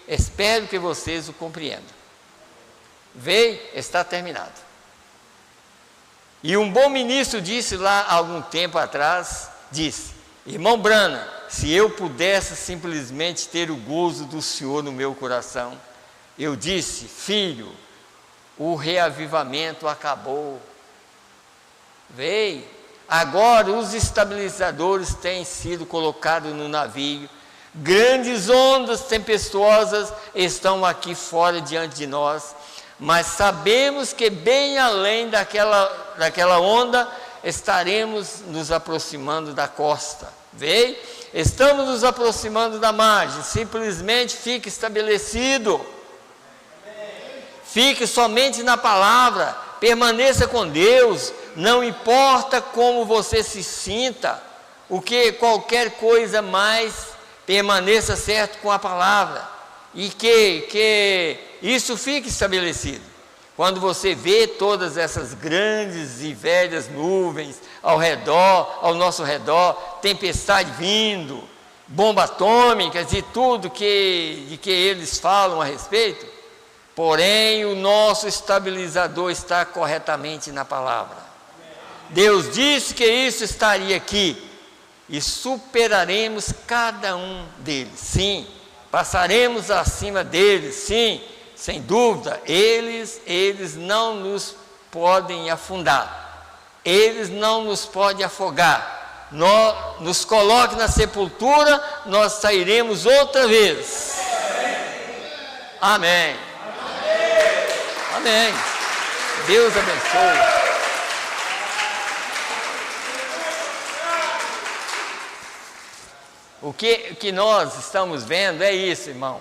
espero que vocês o compreendam. Veio, está terminado. E um bom ministro disse lá algum tempo atrás, disse, irmão Branham, se eu pudesse simplesmente ter o gozo do Senhor no meu coração, eu disse, filho, o reavivamento acabou. Veio. Agora os estabilizadores têm sido colocados no navio. Grandes ondas tempestuosas estão aqui fora diante de nós, mas sabemos que bem além daquela onda estaremos nos aproximando da costa. Veio? Estamos nos aproximando da margem. Simplesmente fique estabelecido. Fique somente na palavra. Permaneça com Deus. Não importa como você se sinta, qualquer coisa mais, permaneça certo com a palavra, e que isso fique estabelecido. Quando você vê todas essas grandes e velhas nuvens ao nosso redor, tempestade vindo, bomba atômica e tudo de que eles falam a respeito, porém o nosso estabilizador está corretamente na palavra. Deus disse que isso estaria aqui, e superaremos cada um deles, sim, passaremos acima deles, sim, sem dúvida. Eles não nos podem afundar, eles não nos podem afogar. Nos coloque na sepultura, nós sairemos outra vez. Amém. Amém. Deus abençoe. O que nós estamos vendo é isso, irmão.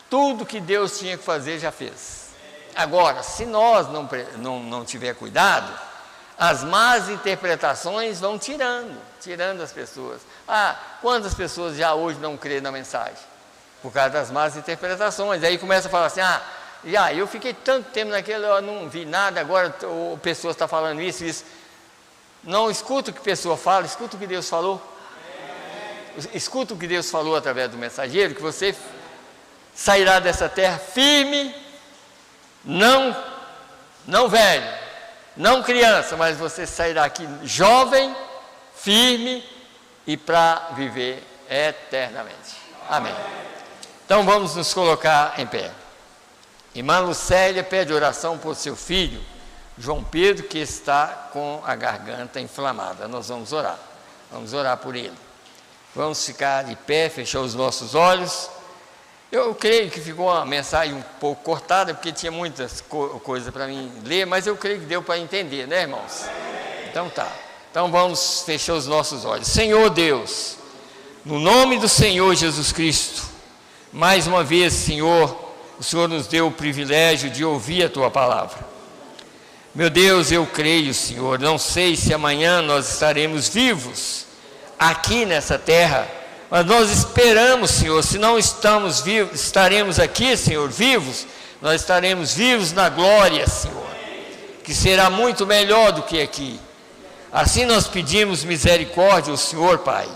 Tudo que Deus tinha que fazer, já fez. Agora, se nós não tiver cuidado, as más interpretações vão tirando as pessoas. Quantas pessoas já hoje não creem na mensagem? Por causa das más interpretações. Aí começa a falar assim, eu fiquei tanto tempo naquele, eu não vi nada, agora a pessoa está falando isso. Não escuta o que a pessoa fala, escuta o que Deus falou. Escuta o que Deus falou através do mensageiro, que você sairá dessa terra firme, não velho, não criança, mas você sairá aqui jovem, firme e para viver eternamente. Amém. Então vamos nos colocar em pé. Irmã Lucélia pede oração por seu filho, João Pedro, que está com a garganta inflamada. Nós vamos orar por ele. Vamos ficar de pé, fechar os nossos olhos. Eu creio que ficou uma mensagem um pouco cortada, porque tinha muitas coisas para mim ler, mas eu creio que deu para entender, né, irmãos? Então tá. Então vamos fechar os nossos olhos. Senhor Deus, no nome do Senhor Jesus Cristo, mais uma vez, Senhor, o Senhor nos deu o privilégio de ouvir a Tua palavra. Meu Deus, eu creio, Senhor, não sei se amanhã nós estaremos vivos aqui nessa terra, mas nós esperamos, Senhor, se não estamos vivos, estaremos aqui, Senhor, vivos, nós estaremos vivos na glória, Senhor, que será muito melhor do que aqui. Assim nós pedimos misericórdia ao Senhor, Pai.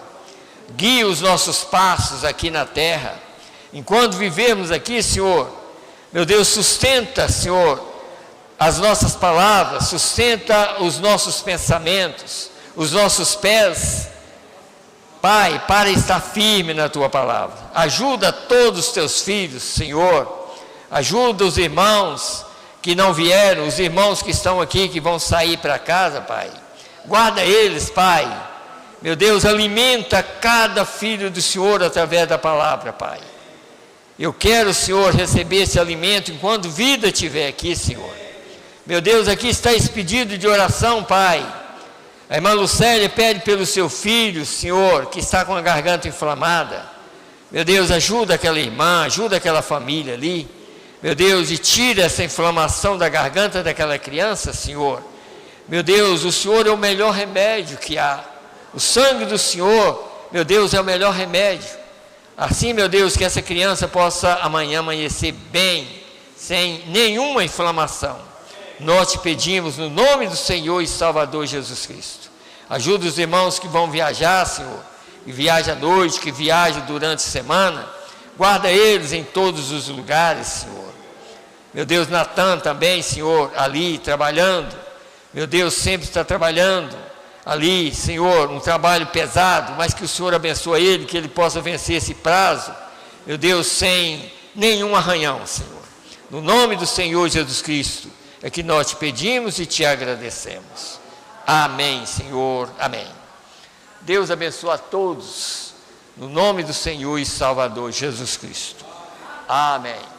Guie os nossos passos aqui na terra. Enquanto vivermos aqui, Senhor, meu Deus, sustenta, Senhor, as nossas palavras, sustenta os nossos pensamentos, os nossos pés, Pai, para estar firme na Tua palavra. Ajuda todos os Teus filhos, Senhor. Ajuda os irmãos que não vieram, os irmãos que estão aqui, que vão sair para casa, Pai. Guarda eles, Pai. Meu Deus, alimenta cada filho do Senhor através da palavra, Pai. Eu quero, Senhor, receber esse alimento enquanto vida estiver aqui, Senhor. Meu Deus, aqui está esse pedido de oração, Pai. A irmã Lucélia pede pelo seu filho, Senhor, que está com a garganta inflamada. Meu Deus, ajuda aquela irmã, ajuda aquela família ali. Meu Deus, e tira essa inflamação da garganta daquela criança, Senhor. Meu Deus, o Senhor é o melhor remédio que há. O sangue do Senhor, meu Deus, é o melhor remédio. Assim, meu Deus, que essa criança possa amanhã amanhecer bem, sem nenhuma inflamação. Nós te pedimos no nome do Senhor e Salvador Jesus Cristo. Ajuda os irmãos que vão viajar, Senhor, que viajam à noite, que viajam durante a semana. Guarda eles em todos os lugares, Senhor. Meu Deus, Natan também, Senhor, ali trabalhando. Meu Deus, sempre está trabalhando ali, Senhor, um trabalho pesado, mas que o Senhor abençoe ele, que ele possa vencer esse prazo. Meu Deus, sem nenhum arranhão, Senhor. No nome do Senhor Jesus Cristo, é que nós te pedimos e te agradecemos. Amém, Senhor, amém. Deus abençoe a todos, no nome do Senhor e Salvador Jesus Cristo. Amém.